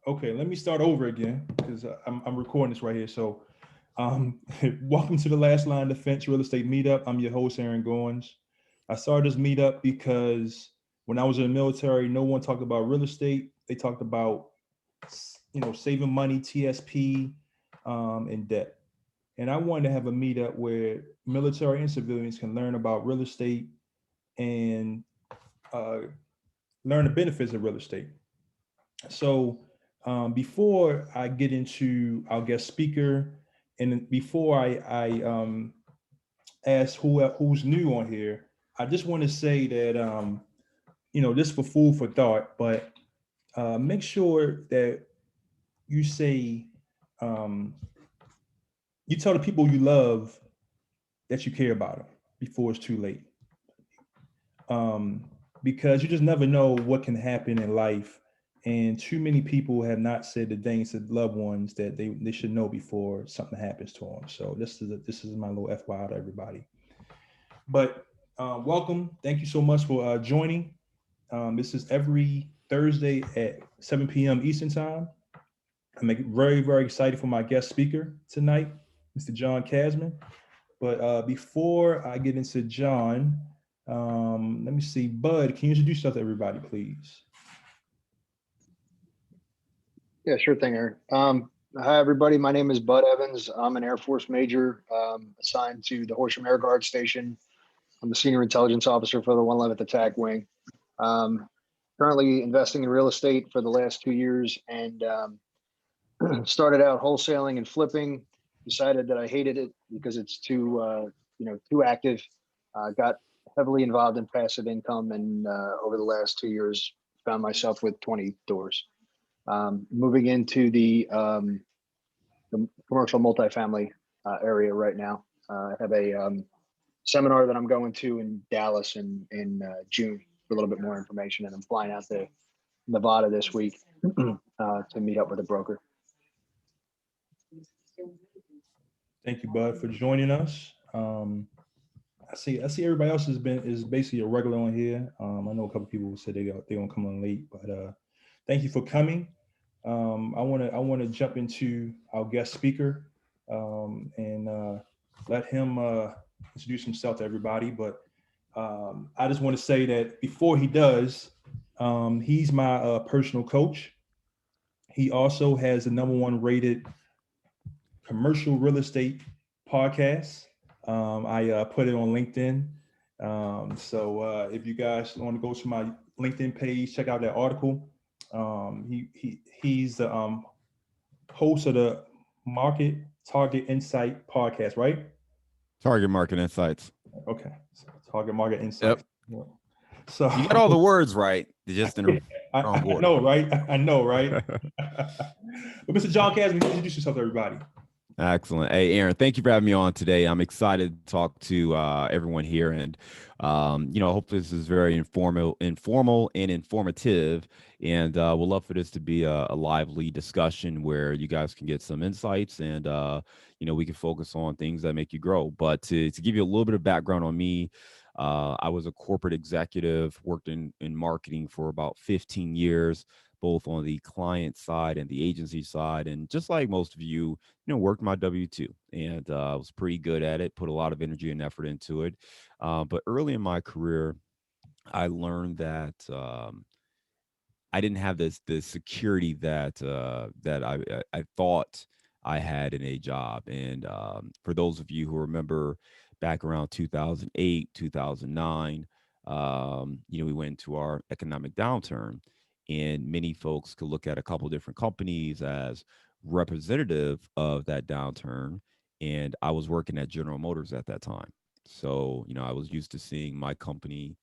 Okay, let me start over again because I'm recording this right here. So, welcome to the Last Line Defense Real Estate Meetup. I'm your host, Aaron Goins. I started this meetup because when I was in the military, no one talked about real estate. They talked about, saving money, TSP, and debt. And I wanted to have a meetup where military and civilians can learn about real estate and uh, learn the benefits of real estate. So before I get into our guest speaker, and before I ask who's new on here, I just want to say that this for food for thought, but make sure that you say um, you tell the people you love that you care about them before it's too late, um, because you just never know what can happen in life. And too many people have not said the things to loved ones that they should know before something happens to them. So this is my little FYI to everybody. But welcome. Thank you so much for joining. This is every Thursday at 7 p.m. Eastern Time. I'm very, very excited for my guest speaker tonight, Mr. John Casmon. But before I get into John, let me see. Bud, can you introduce yourself to everybody, please? Yeah, sure thing, Aaron. Hi, everybody. My name is Bud Evans. I'm an Air Force major assigned to the Horsham Air Guard Station. I'm the senior intelligence officer for the 111th Attack Wing. Currently investing in real estate for the last 2 years, and started out wholesaling and flipping. Decided that I hated it because it's too active. Got heavily involved in passive income, and over the last 2 years, found myself with 20 doors. Moving into the commercial multifamily area right now. I have a seminar that I'm going to in Dallas in June for a little bit more information, and I'm flying out to Nevada this week to meet up with a broker. Thank you, Bud, for joining us. I see everybody else is basically a regular on here. I know a couple people said they gonna come on late, but thank you for coming. I wanna jump into our guest speaker and let him introduce himself to everybody. But I just want to say that before he does, he's my personal coach. He also has the #1 rated commercial real estate podcast. I put it on LinkedIn. So if you guys want to go to my LinkedIn page, check out that article. He's the host of the Market Target Insight podcast, right? Target Market Insights. Okay, so Target Market Insights. Yep. So you got all the words right, just in the wrong order. I know, right? I know, right? But Mr. John Casmon, introduce yourself to everybody. Excellent. Hey, Aaron, thank you for having me on today. I'm excited to talk to everyone here, and I hope this is very informal and informative, and we'll love for this to be a lively discussion where you guys can get some insights, and we can focus on things that make you grow. But to give you a little bit of background on me, I was a corporate executive, worked in marketing for about 15 years, both on the client side and the agency side. And just like most of you, worked my W-2, and I was pretty good at it, put a lot of energy and effort into it. But early in my career, I learned that I didn't have the security that I thought I had in a job. And for those of you who remember back around 2008, 2009, we went into our economic downturn, and many folks could look at a couple different companies as representative of that downturn. And I was working at General Motors at that time. So, I was used to seeing my company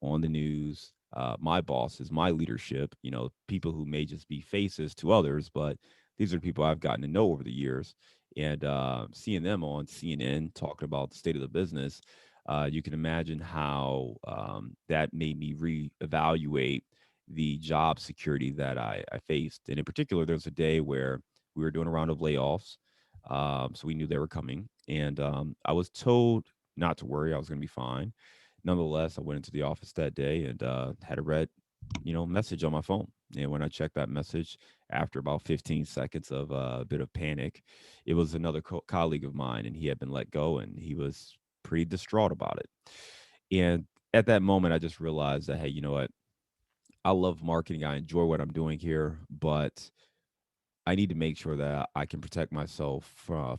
on the news, my bosses, my leadership, people who may just be faces to others, but these are people I've gotten to know over the years. And seeing them on CNN talking about the state of the business, you can imagine how that made me reevaluate the job security that I faced. And in particular, there was a day where we were doing a round of layoffs. So we knew they were coming. And I was told not to worry, I was going to be fine. Nonetheless, I went into the office that day and had a red, message on my phone. And when I checked that message, after about 15 seconds of a bit of panic. It was another colleague of mine, and he had been let go, and he was pretty distraught about it. And at that moment, I just realized that, hey, you know what? I love marketing. I enjoy what I'm doing here, but I need to make sure that I can protect myself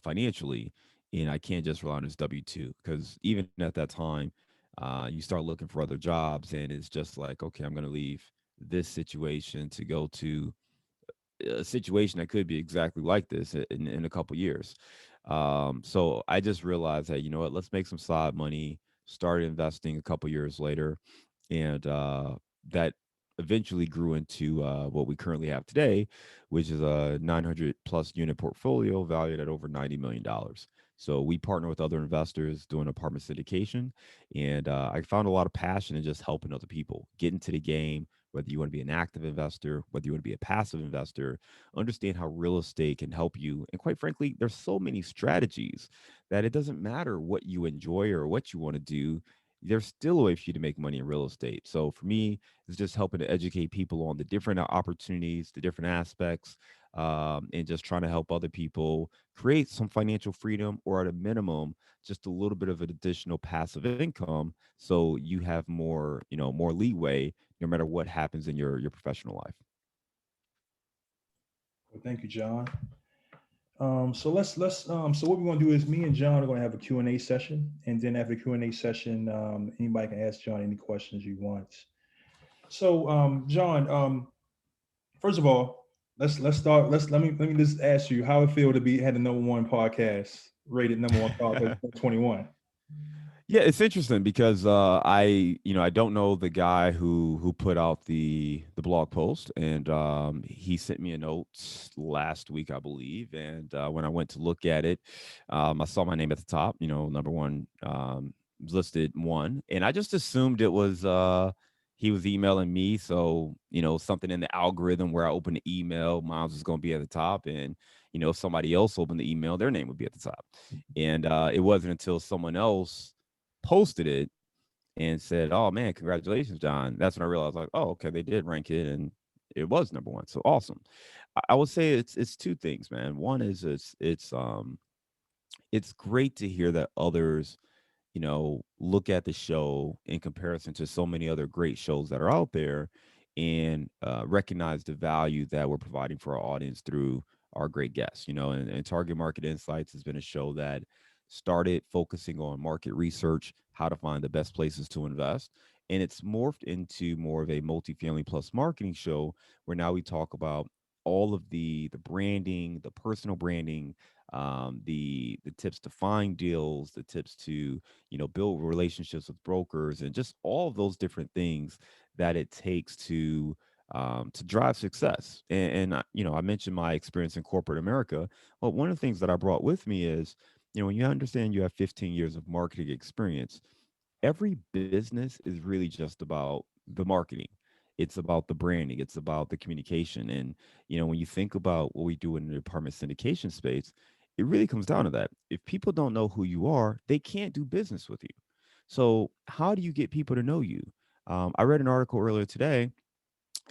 financially, and I can't just rely on this W-2, because even at that time, you start looking for other jobs, and it's just like, okay, I'm going to leave this situation to go to a situation that could be exactly like this in a couple years. So I just realized that, you know what, let's make some side money. Started investing a couple years later, and that eventually grew into what we currently have today, which is a 900 plus unit portfolio valued at over $90 million. So we partner with other investors doing apartment syndication, and I found a lot of passion in just helping other people get into the game. Whether you want to be an active investor, whether you want to be a passive investor, understand how real estate can help you. And quite frankly, there's so many strategies that it doesn't matter what you enjoy or what you want to do. There's still a way for you to make money in real estate. So for me, it's just helping to educate people on the different opportunities, the different aspects, and just trying to help other people create some financial freedom, or at a minimum, just a little bit of an additional passive income, so you have more, more leeway no matter what happens in your professional life. Well, thank you, John. So let's so what we're gonna do is me and John are gonna have a Q&A session, and then after the Q&A session, anybody can ask John any questions you want. So John, first of all, let's start. Let me just ask you how it feel to be had the number one podcast rated number one podcast 21. Yeah, it's interesting because I don't know the guy who put out the blog post, and he sent me a note last week, I believe. And when I went to look at it, I saw my name at the top. Number one, listed one, and I just assumed it was he was emailing me. So something in the algorithm where I open the email, mine was going to be at the top, and if somebody else opened the email, their name would be at the top. And it wasn't until someone else posted it and said, "Oh man, congratulations, John." That's when I realized, like, oh, okay, they did rank it, and it was number one. So awesome. I would say it's two things, man. One is it's great to hear that others look at the show in comparison to so many other great shows that are out there, and recognize the value that we're providing for our audience through our great guests. And Target Market Insights has been a show that started focusing on market research, how to find the best places to invest. And it's morphed into more of a multifamily plus marketing show, where now we talk about all of the branding, the personal branding, the tips to find deals, the tips to build relationships with brokers, and just all of those different things that it takes to drive success. And I mentioned my experience in corporate America. Well, one of the things that I brought with me is, when you understand you have 15 years of marketing experience, every business is really just about the marketing. It's about the branding. It's about the communication. And, when you think about what we do in the apartment syndication space, it really comes down to that. If people don't know who you are, they can't do business with you. So, how do you get people to know you? I read an article earlier today,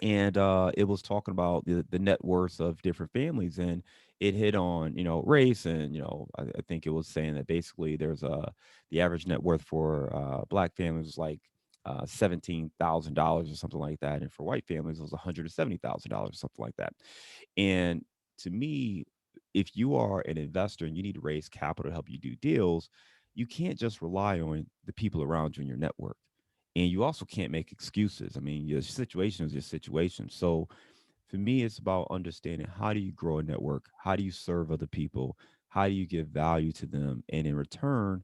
and it was talking about the net worth of different families, and it hit on race, and I think it was saying that basically there's the average net worth for black families was like $17,000 or something like that, and for white families it was $170,000 or something like that. And to me, if you are an investor and you need to raise capital to help you do deals, you can't just rely on the people around you in your network, and you also can't make excuses. I mean, your situation is your situation. So for me, it's about understanding, how do you grow a network? How do you serve other people? How do you give value to them? And in return,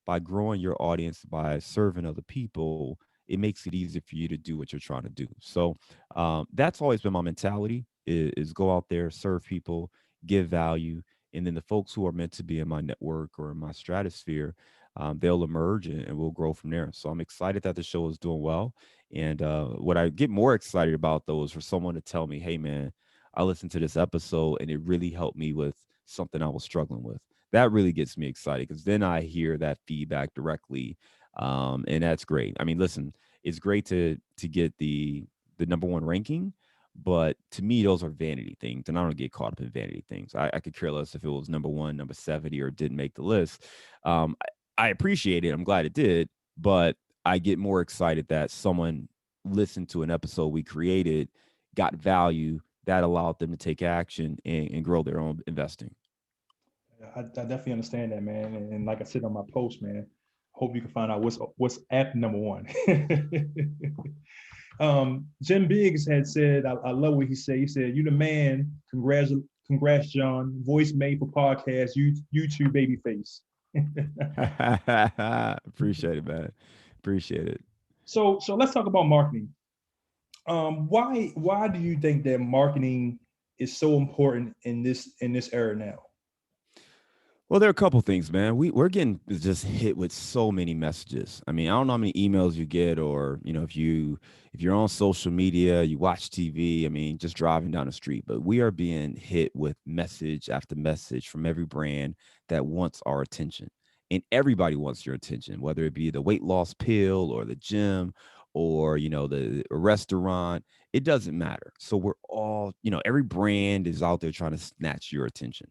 by growing your audience, by serving other people, it makes it easier for you to do what you're trying to do. So that's always been my mentality: is go out there, serve people, give value, and then the folks who are meant to be in my network or in my stratosphere, they'll emerge, and we'll grow from there. So I'm excited that the show is doing well. And what I get more excited about, though, is for someone to tell me, "Hey, man, I listened to this episode and it really helped me with something I was struggling with." That really gets me excited, because then I hear that feedback directly, and that's great. I mean, listen, it's great to get the number one ranking, But to me, those are vanity things, and I don't get caught up in vanity things. I could care less if it was number one, number 70, or didn't make the list. I appreciate it. I'm glad it did, but I get more excited that someone listened to an episode we created, got value that allowed them to take action and grow their own investing. I definitely understand that, man. And like I said on my post, man, hope you can find out what's at number one. Jim Biggs had said, I love what he said. He said, "You the man. Congrats, John. Voice made for podcast. YouTube baby face." Appreciate it, man. Appreciate it. So let's talk about marketing. Why do you think that marketing is so important in this era now? Well, there are a couple things, man. We're getting just hit with so many messages. I mean, I don't know how many emails you get, or if you're on social media, you watch TV. I mean, just driving down the street. But we are being hit with message after message from every brand that wants our attention, and everybody wants your attention, whether it be the weight loss pill or the gym or the restaurant. It doesn't matter. So we're all, every brand is out there trying to snatch your attention.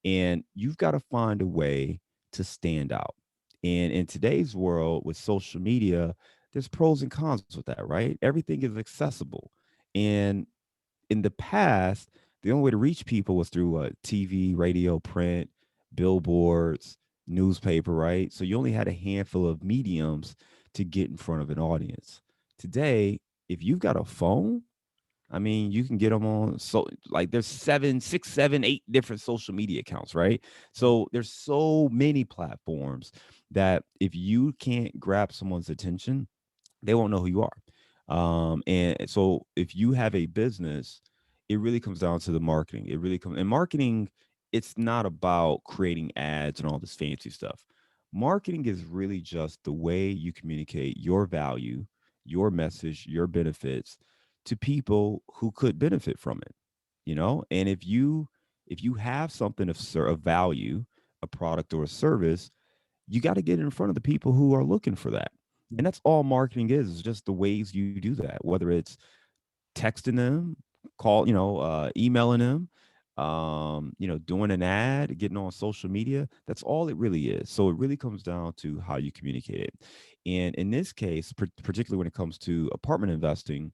And you've got to find a way to stand out. And in today's world with social media, there's pros and cons with that, right? Everything is accessible. And in the past, the only way to reach people was through TV, radio, print, billboards, newspaper, right? So you only had a handful of mediums to get in front of an audience. Today, if you've got a phone, I mean, you can get them on, so like there's 7, 6, 7, 8 different social media accounts, right? So there's so many platforms that if you can't grab someone's attention, they won't know who you are. And so if you have a business, it really comes down to the marketing. It really comes, and marketing, it's not about creating ads and all this fancy stuff. Marketing is really just the way you communicate your value, your message, your benefits to people who could benefit from it. And if you have something of value, a product or a service, you got to get in front of the people who are looking for that. And that's all marketing is just the ways you do that, whether it's texting them, emailing them, doing an ad, getting on social media. That's all it really is. So it really comes down to how you communicate it. And in this case, particularly when it comes to apartment investing,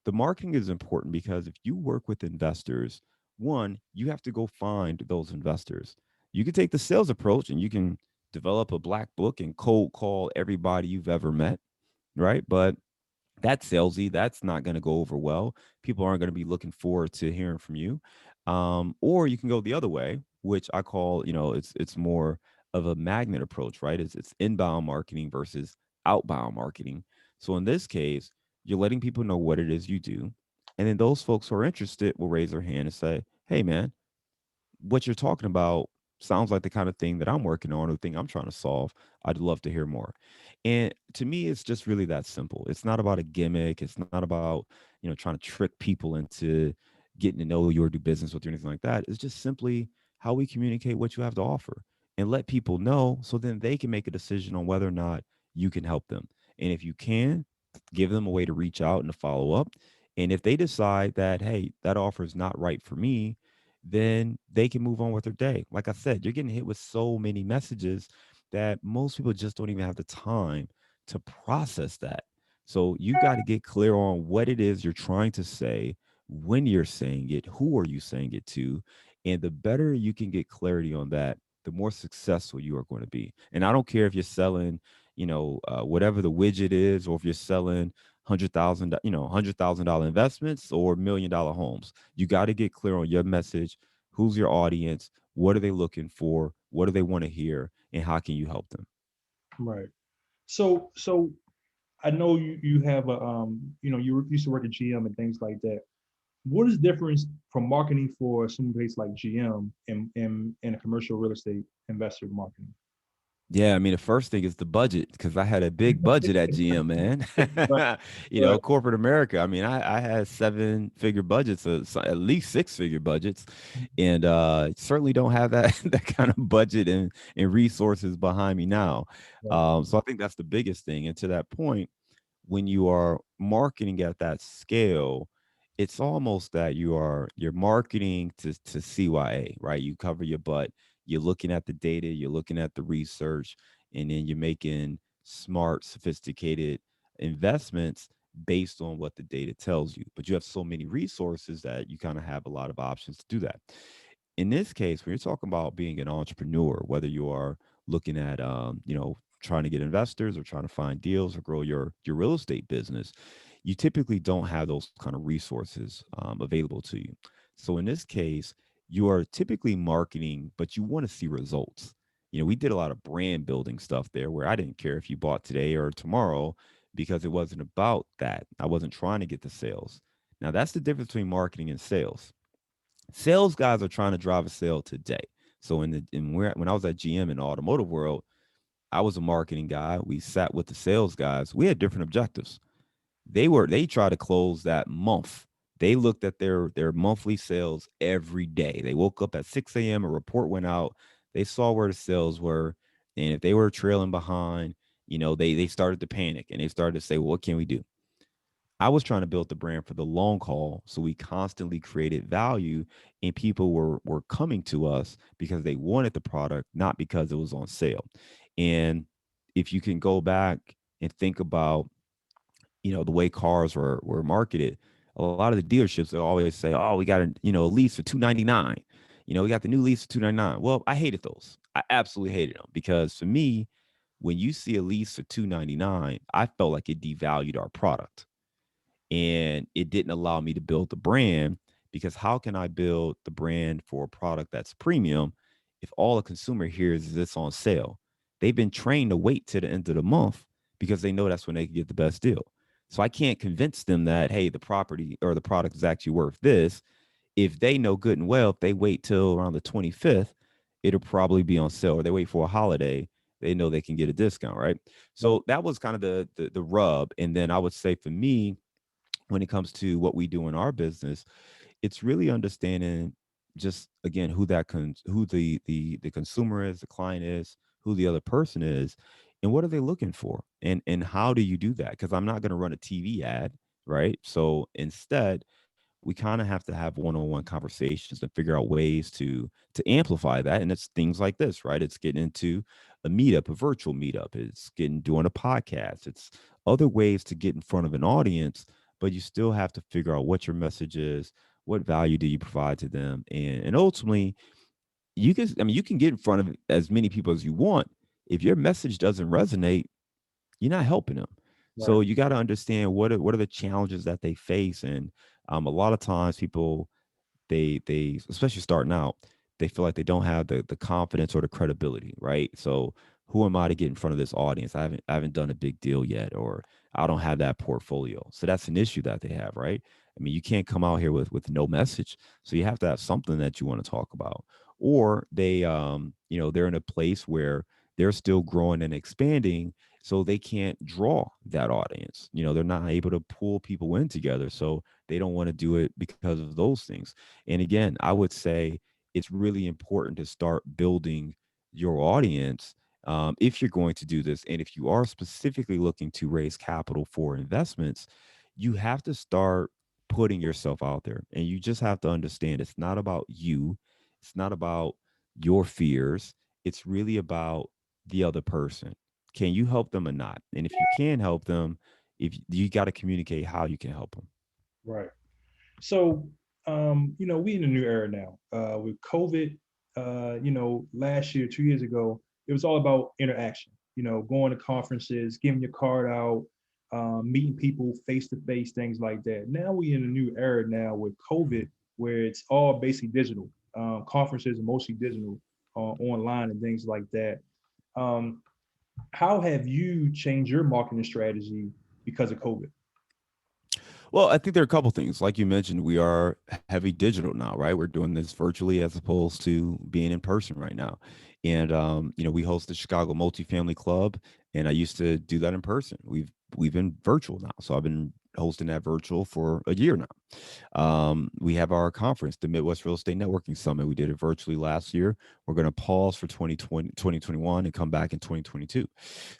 the marketing is important because if you work with investors, one, you have to go find those investors. You can take the sales approach and you can develop a black book and cold call everybody you've ever met, right? But that's salesy. That's not going to go over well. People aren't going to be looking forward to hearing from you. Or you can go the other way, which I call, it's more of a magnet approach, right? It's inbound marketing versus outbound marketing. So in this case, you're letting people know what it is you do, and then those folks who are interested will raise their hand and say, "Hey, man, what you're talking about sounds like the kind of thing that I'm working on or the thing I'm trying to solve. I'd love to hear more." And to me, it's just really that simple. It's not about a gimmick. It's not about, trying to trick people into getting to know you or do business with you or anything like that. It's just simply how we communicate what you have to offer and let people know so then they can make a decision on whether or not you can help them. And if you can, give them a way to reach out and to follow up. And if they decide that, hey, that offer is not right for me, then they can move on with their day. Like I said, you're getting hit with so many messages that most people just don't even have the time to process that. So you got to get clear on what it is you're trying to say, when you're saying it, who are you saying it to, and the better you can get clarity on that, the more successful you are going to be. And I don't care if you're selling, whatever the widget is, or if you're selling $100,000 investments or $1 million homes. You got to get clear on your message. Who's your audience? What are they looking for? What do they want to hear? And how can you help them? Right. So I know you have a you used to work at GM and things like that. What is the difference from marketing for some place like GM and a commercial real estate investor marketing? Yeah, I mean, the first thing is the budget because I had a big budget at GM, man. Right, right, Corporate America. I mean, I had 7-figure budgets, at least 6-figure budgets, and certainly don't have that that kind of budget and resources behind me now. right, So I think that's the biggest thing. And to that point, when you are marketing at that scale, it's almost that you're marketing to CYA, right? You cover your butt, you're looking at the data, you're looking at the research, and then you're making smart, sophisticated investments based on what the data tells you. But you have so many resources that you kind of have a lot of options to do that. In this case, when you're talking about being an entrepreneur, whether you are looking at trying to get investors or trying to find deals or grow your real estate business, you typically don't have those kind of resources available to you. So in this case, you are typically marketing, but you want to see results. We did a lot of brand building stuff there where I didn't care if you bought today or tomorrow because it wasn't about that. I wasn't trying to get the sales. Now that's the difference between marketing and sales. Sales guys are trying to drive a sale today. So when I was at GM in the automotive world, I was a marketing guy. We sat with the sales guys. We had different objectives. They tried to close that month. They looked at their monthly sales every day. They woke up at 6 a.m. A report went out. They saw where the sales were, and if they were trailing behind, they started to panic and they started to say, well, what can we do? I was trying to build the brand for the long haul, so we constantly created value, and people were coming to us because they wanted the product, not because it was on sale. And if you can go back and think about the way cars were marketed, a lot of the dealerships will always say, oh, we got a lease for 299. We got the new lease for 299. Well, I hated those. I absolutely hated them because for me, when you see a lease for 299, I felt like it devalued our product and it didn't allow me to build the brand, because how can I build the brand for a product that's premium if all a consumer hears is it's on sale? They've been trained to wait to the end of the month because they know that's when they can get the best deal. So I can't convince them that, hey, the property or the product is actually worth this. If they know good and well, if they wait till around the 25th, it'll probably be on sale, or they wait for a holiday, they know they can get a discount, right? So that was kind of the rub. And then I would say for me, when it comes to what we do in our business, it's really understanding just again who the consumer is, the client is, who the other person is, and what are they looking for, and how do you do that? Because I'm not going to run a TV ad, right? So instead, we kind of have to have one-on-one conversations and figure out ways to amplify that. And it's things like this, right? It's getting into a meetup, a virtual meetup. It's getting doing a podcast. It's other ways to get in front of an audience, but you still have to figure out what your message is, what value do you provide to them, and ultimately you can get in front of as many people as you want. If your message doesn't resonate, you're not helping them. Right. So you got to understand what are the challenges that they face, and a lot of times people they especially starting out, they feel like they don't have the confidence or the credibility, right? So who am I to get in front of this audience? I haven't done a big deal yet, or I don't have that portfolio. So that's an issue that they have, right? I mean, you can't come out here with no message. So you have to have something that you want to talk about. Or they're in a place where they're still growing and expanding, so they can't draw that audience. They're not able to pull people in together. So they don't want to do it because of those things. And again, I would say it's really important to start building your audience if you're going to do this. And if you are specifically looking to raise capital for investments, you have to start putting yourself out there. And you just have to understand it's not about you, it's not about your fears. It's really about the other person. Can you help them or not? And if you can help them, if you got to communicate how you can help them. Right. So, we in a new era now. With COVID, last year, 2 years ago, it was all about interaction. Going to conferences, giving your card out, meeting people face to face, things like that. Now we in a new era now with COVID, where it's all basically digital. Conferences are mostly digital, online and things like that. Um, how have you changed your marketing strategy because of COVID? Well, I think there are a couple things. Like you mentioned, we are heavy digital now, right? We're doing this virtually as opposed to being in person right now. And we host the Chicago Multifamily Club, and I used to do that in person. We've been virtual now, so I've been hosting that virtual for a year now. We have our conference, the Midwest Real Estate Networking Summit. We did it virtually last year. We're going to pause for 2021 and come back in 2022.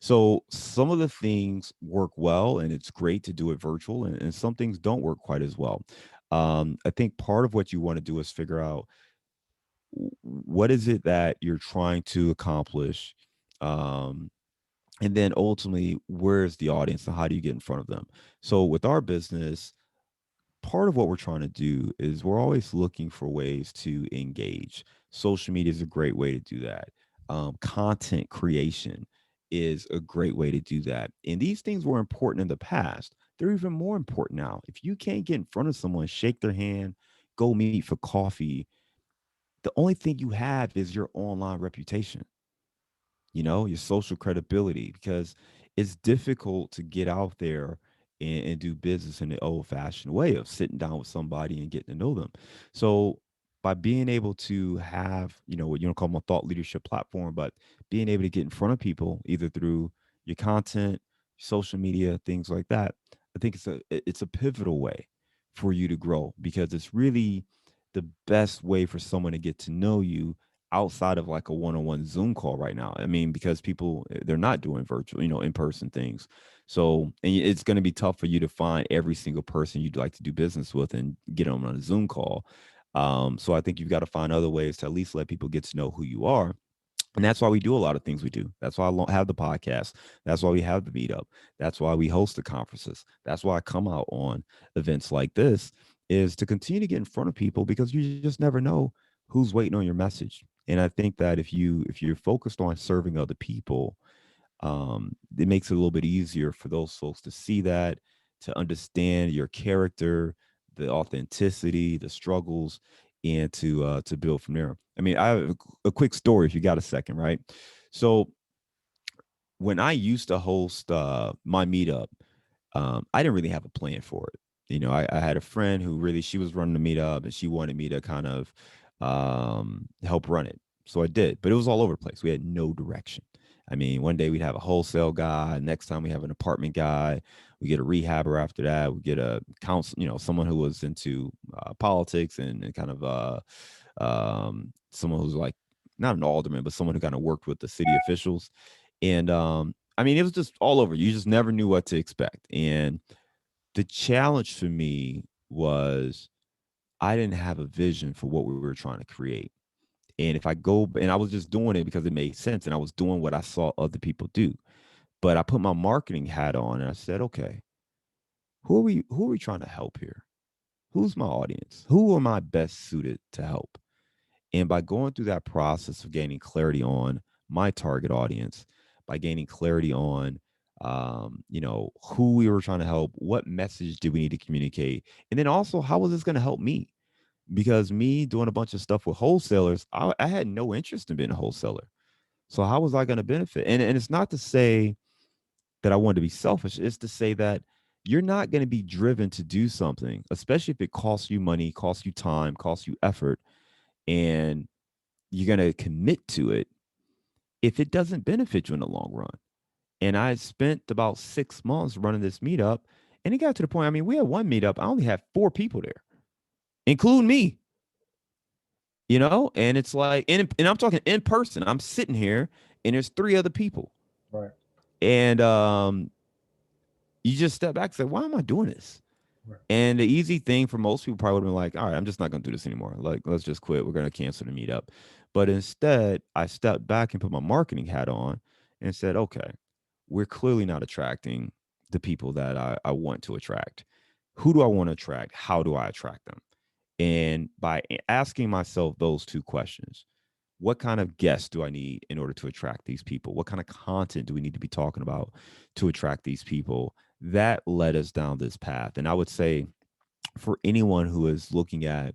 So some of the things work well, and it's great to do it virtual, and some things don't work quite as well. I think part of what you want to do is figure out what is it that you're trying to accomplish, um, and then ultimately, where's the audience and how do you get in front of them? So with our business, part of what we're trying to do is we're always looking for ways to engage. Social media is a great way to do that. Content creation is a great way to do that. And these things were important in the past. They're even more important now. If you can't get in front of someone, shake their hand, go meet for coffee, the only thing you have is your online reputation, your social credibility, because it's difficult to get out there and do business in the old fashioned way of sitting down with somebody and getting to know them. So by being able to have, what you don't call them a thought leadership platform, but being able to get in front of people either through your content, social media, things like that, I think it's a pivotal way for you to grow because it's really the best way for someone to get to know you outside of like a one-on-one Zoom call right now. I mean, because people they're not doing virtual, in-person things. So, and it's going to be tough for you to find every single person you'd like to do business with and get them on a Zoom call. So I think you've got to find other ways to at least let people get to know who you are. And that's why we do a lot of things we do. That's why I have the podcast. That's why we have the meetup. That's why we host the conferences. That's why I come out on events like this is to continue to get in front of people because you just never know who's waiting on your message. And I think that if you're focused on serving other people, it makes it a little bit easier for those folks to see that, to understand your character, the authenticity, the struggles, and to build from there. I mean, I have a quick story if you got a second, right? So when I used to host my meetup, I didn't really have a plan for it. I had a friend who really she was running the meetup and she wanted me to kind of help run it. So I did, but it was all over the place. We had no direction. I mean, one day we'd have a wholesale guy. Next time we have an apartment guy. We get a rehabber after that. We get a counsel, someone who was into politics and kind of someone who's like not an alderman, but someone who kind of worked with the city officials. And I mean, it was just all over. You just never knew what to expect. And the challenge for me was I didn't have a vision for what we were trying to create. And if I go, and I was just doing it because it made sense and I was doing what I saw other people do. But I put my marketing hat on and I said, okay, who are we trying to help here? Who's my audience? Who am I best suited to help? And by going through that process of gaining clarity on my target audience, by gaining clarity on, who we were trying to help, what message did we need to communicate, and then also how was this going to help me? Because me doing a bunch of stuff with wholesalers, I had no interest in being a wholesaler. So how was I going to benefit? And it's not to say that I wanted to be selfish. It's to say that you're not going to be driven to do something, especially if it costs you money, costs you time, costs you effort, and you're going to commit to it if it doesn't benefit you in the long run. And I spent about 6 months running this meetup, and it got to the point. I mean, we had one meetup. I only had 4 people there, including me. And it's like, and I'm talking in person. I'm sitting here, and there's 3 other people, Right. and you just step back and say, "Why am I doing this?" Right. And the easy thing for most people probably would have been like, all right, I'm just not going to do this anymore. Like, let's just quit. We're going to cancel the meetup. But instead, I stepped back and put my marketing hat on and said, okay, we're clearly not attracting the people that I want to attract. Who do I want to attract? How do I attract them? And by asking myself those 2 questions, what kind of guests do I need in order to attract these people? What kind of content do we need to be talking about to attract these people? That led us down this path. And I would say for anyone who is looking at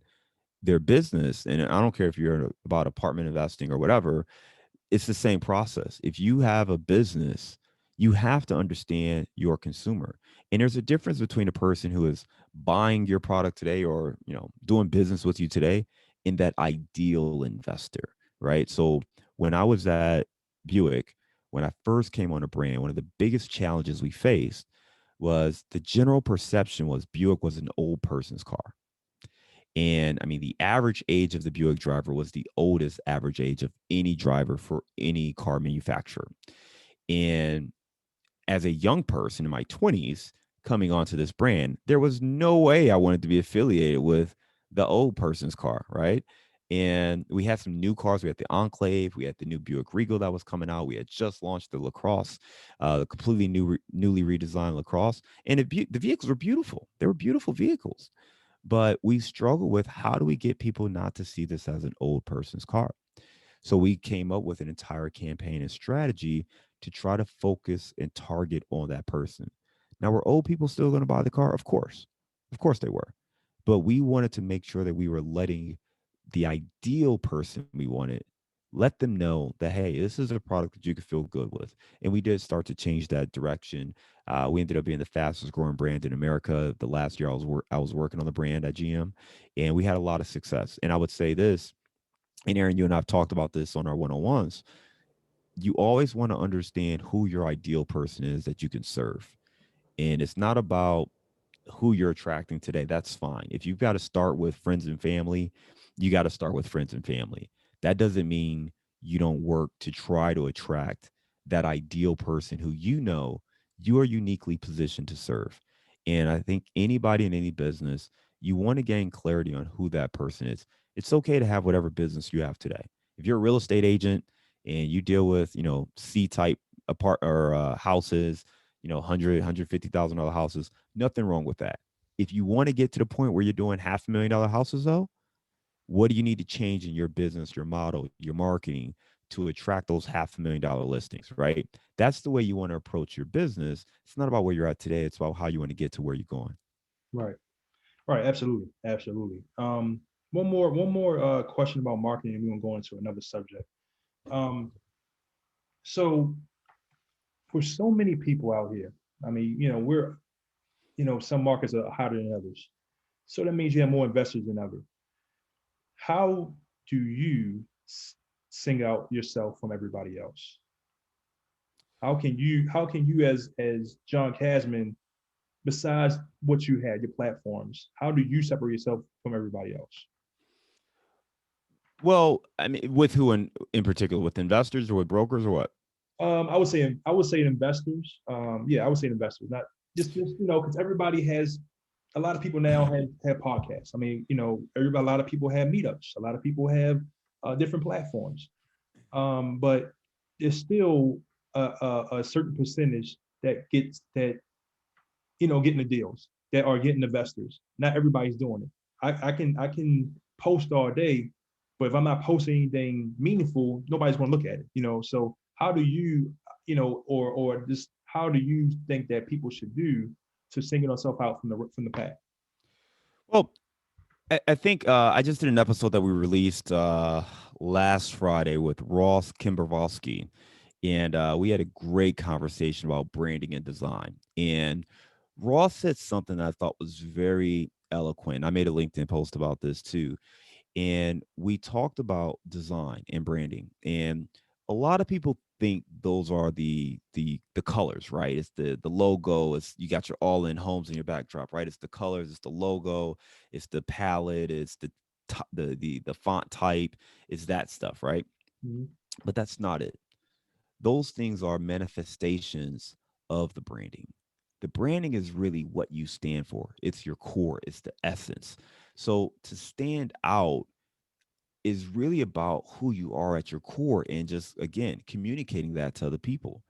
their business, and I don't care if you're about apartment investing or whatever, it's the same process. If you have a business, you have to understand your consumer. And there's a difference between a person who is buying your product today or, doing business with you today and that ideal investor, right? So when I was at Buick, when I first came on a brand, one of the biggest challenges we faced was the general perception was Buick was an old person's car. And I mean, the average age of the Buick driver was the oldest average age of any driver for any car manufacturer. And as a young person in my 20s, coming onto this brand, there was no way I wanted to be affiliated with the old person's car, right? And we had some new cars. We had the Enclave. We had the new Buick Regal that was coming out. We had just launched the LaCrosse, the completely newly redesigned LaCrosse. And the vehicles were beautiful. They were beautiful vehicles. But we struggle with, how do we get people not to see this as an old person's car? So we came up with an entire campaign and strategy to try to focus and target on that person. Now, were old people still going to buy the car? Of course. Of course they were. But we wanted to make sure that we were letting the ideal person we wanted let them know that, hey, this is a product that you could feel good with. And we did start to change that direction. We ended up being the fastest growing brand in America. The last year I was working on the brand at GM, and we had a lot of success. And I would say this, and Aaron, you and I have talked about this on our one-on-ones. You always want to understand who your ideal person is that you can serve. And it's not about who you're attracting today. That's fine. If you've got to start with friends and family, you got to start with friends and family. That doesn't mean you don't work to try to attract that ideal person who you are uniquely positioned to serve. And I think anybody in any business, you want to gain clarity on who that person is. It's okay to have whatever business you have today. If you're a real estate agent and you deal with, C type apart or houses, 150,000 houses, nothing wrong with that. If you want to get to the point where you're doing $500,000 houses, though, what do you need to change in your business, your model, your marketing to attract those $500,000 listings, right? That's the way you want to approach your business. It's not about where you're at today. It's about how you want to get to where you're going. Right. Right. Absolutely. Absolutely. One more question about marketing, and we're gonna go into another subject. Um, so for so many people out here, I mean, some markets are hotter than others. So that means you have more investors than ever. How do you sing out yourself from everybody else? How can you as John Casmon, besides what you had, your platforms, how do you separate yourself from everybody else? Well, I mean, with who in particular, with investors or with brokers or what? I would say investors. Yeah, I would say investors. Not just because everybody has a lot of people now have podcasts. I mean, a lot of people have meetups. A lot of people have different platforms. But there's still a certain percentage that gets that getting the deals, that are getting investors. Not everybody's doing it. I can post all day, but if I'm not posting anything meaningful, nobody's going to look at it. So how do you, or just how do you think that people should do to single themselves out from the pack? Well, I think I just did an episode that we released last Friday with Ross Kimbervolsky, and we had a great conversation about branding and design. And Ross said something that I thought was very eloquent. I made a LinkedIn post about this too, and we talked about design and branding. And a lot of people think those are the colors, right? It's the logo. It's, you got your all in homes in your backdrop, right? It's the colors, it's the logo, it's the palette, it's the font type, it's that stuff, right? Mhm. But that's not it. Those things are manifestations of the branding. The branding is really what you stand for. It's your core, it's the essence. So to stand out is really about who you are at your core, and just, again, communicating that to other people.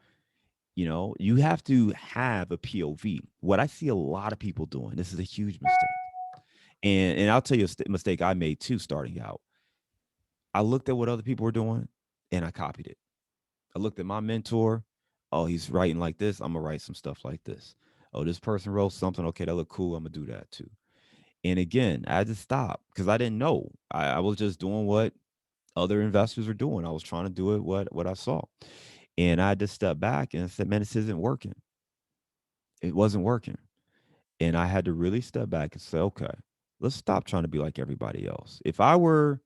You have to have a POV. What I see a lot of people doing, this is a huge mistake. And I'll tell you a mistake I made too starting out. I looked at what other people were doing and I copied it. I looked at my mentor. Oh, he's writing like this. I'm gonna write some stuff like this. Oh, this person wrote something. Okay, that look cool. I'm gonna do that too. And again, I had to stop because I didn't know. I was just doing what other investors are doing. I was trying to do it what I saw. And I had to step back and said, man, this isn't working. It wasn't working. And I had to really step back and say, okay, let's stop trying to be like everybody else. If I were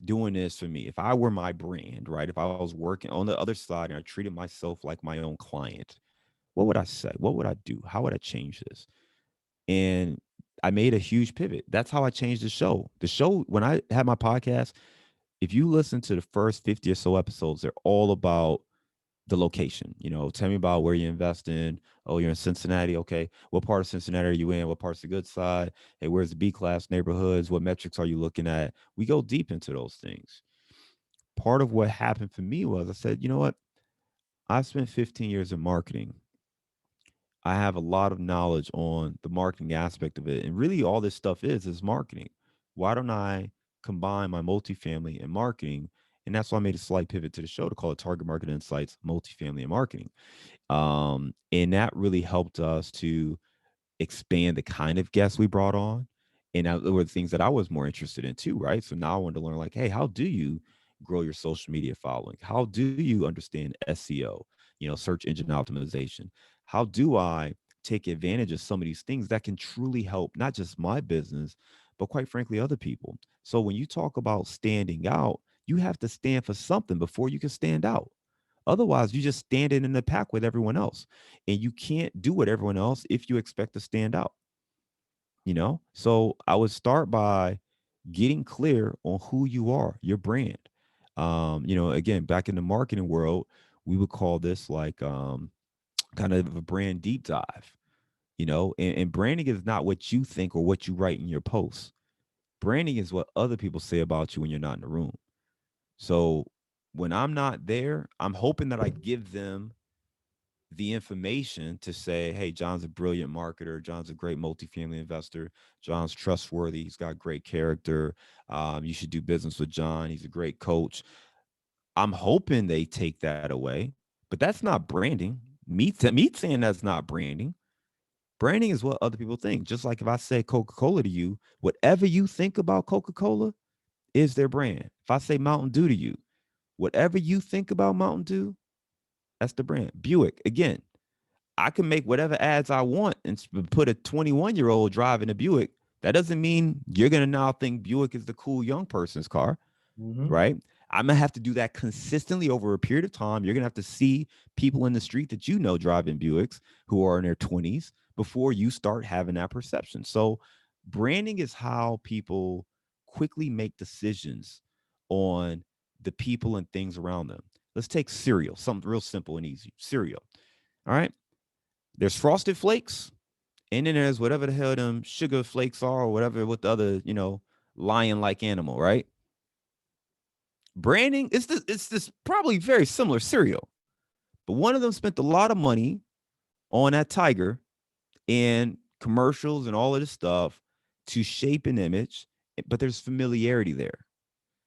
doing this for me, if I were my brand, right? If I was working on the other side and I treated myself like my own client, what would I say? What would I do? How would I change this? And I made a huge pivot. That's how I changed the show. The show, when I had my podcast, if you listen to the first 50 or so episodes, they're all about the location. Tell me about where you invest in. Oh, you're in Cincinnati. Okay. What part of Cincinnati are you in? What part's the good side? Hey, where's the B class neighborhoods? What metrics are you looking at? We go deep into those things. Part of what happened for me was I said, you know what? I've spent 15 years in marketing. I have a lot of knowledge on the marketing aspect of it. And really all this stuff is marketing. Why don't I combine my multifamily and marketing? And that's why I made a slight pivot to the show to call it Target Market Insights, Multifamily and Marketing. And that really helped us to expand the kind of guests we brought on. And there were things that I was more interested in too, right? So now I wanted to learn like, hey, how do you grow your social media following? How do you understand SEO, search engine optimization? How do I take advantage of some of these things that can truly help not just my business, but quite frankly, other people? So when you talk about standing out, you have to stand for something before you can stand out. Otherwise, you just standing in the pack with everyone else. And you can't do what everyone else if you expect to stand out. So I would start by getting clear on who you are, your brand. Again, back in the marketing world, we would call this like kind of a brand deep dive. And branding is not what you think or what you write in your posts. Branding is what other people say about you when you're not in the room. So when I'm not there, I'm hoping that I give them the information to say, hey, John's a brilliant marketer. John's a great multifamily investor. John's trustworthy. He's got great character. You should do business with John. He's a great coach. I'm hoping they take that away, but that's not branding. Me saying that's not branding. Branding is what other people think. Just like if I say Coca-Cola to you, whatever you think about Coca-Cola is their brand. If I say Mountain Dew to you, whatever you think about Mountain Dew, that's the brand. Buick, again, I can make whatever ads I want and put a 21-year-old driving a Buick. That doesn't mean you're going to now think Buick is the cool young person's car, right? I'm going to have to do that consistently over a period of time. You're going to have to see people in the street that driving Buicks who are in their 20s before you start having that perception. So branding is how people quickly make decisions on the people and things around them. Let's take cereal, something real simple and easy. Cereal. All right. There's Frosted Flakes, and then there's whatever the hell them sugar flakes are, or whatever with the other, lion-like animal, right? Branding, it's this probably very similar cereal, but one of them spent a lot of money on that tiger and commercials and all of this stuff to shape an image, but there's familiarity there.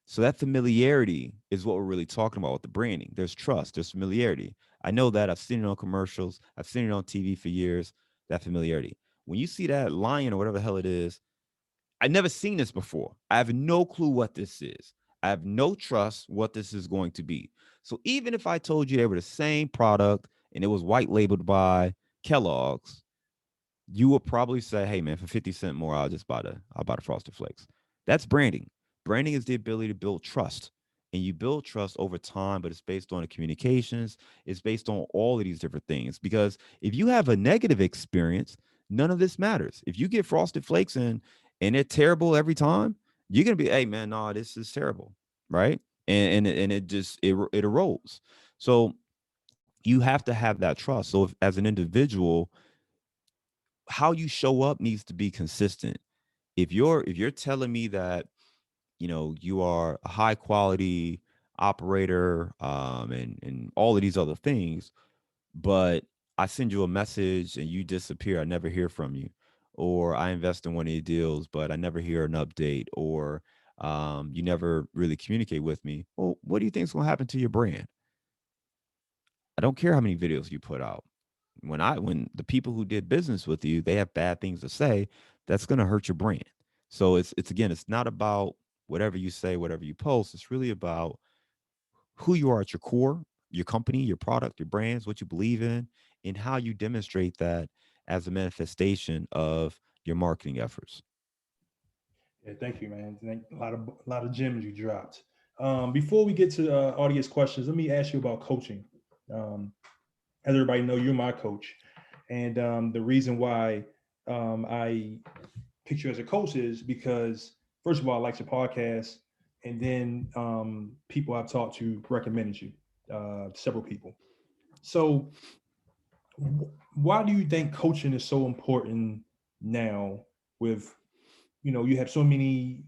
So that familiarity is what we're really talking about with the branding. There's trust, there's familiarity. I know that. I've seen it on commercials. I've seen it on TV for years, that familiarity. When you see that lion or whatever the hell it is, I've never seen this before. I have no clue what this is. I have no trust what this is going to be. So even if I told you they were the same product and it was white labeled by Kellogg's, you will probably say, hey man, for 50 cents more, I'll buy the Frosted Flakes. That's branding. Branding is the ability to build trust. And you build trust over time, but it's based on the communications. It's based on all of these different things. Because if you have a negative experience, none of this matters. If you get Frosted Flakes and they're terrible every time, you're gonna be, hey man, no, this is terrible, right? And it just it erodes. So you have to have that trust. So if, as an individual, how you show up needs to be consistent. If you're telling me that you are a high quality operator, and all of these other things, but I send you a message and you disappear, I never hear from you, or I invest in one of your deals but I never hear an update, or you never really communicate with me, well, what do you think is going to happen to your brand? I don't care how many videos you put out. When the people who did business with you, they have bad things to say, that's going to hurt your brand. So it's again, it's not about whatever you say, whatever you post. It's really about who you are at your core, your company, your product, your brands, what you believe in, and how you demonstrate that as a manifestation of your marketing efforts. Yeah, thank you, man. A lot of gems you dropped. Before we get to audience questions, let me ask you about coaching. Um, as everybody know, you're my coach, and the reason why I picked you as a coach is because, first of all, I like your podcast, and then people I've talked to recommended you, several people. So why do you think coaching is so important now with, you have so many,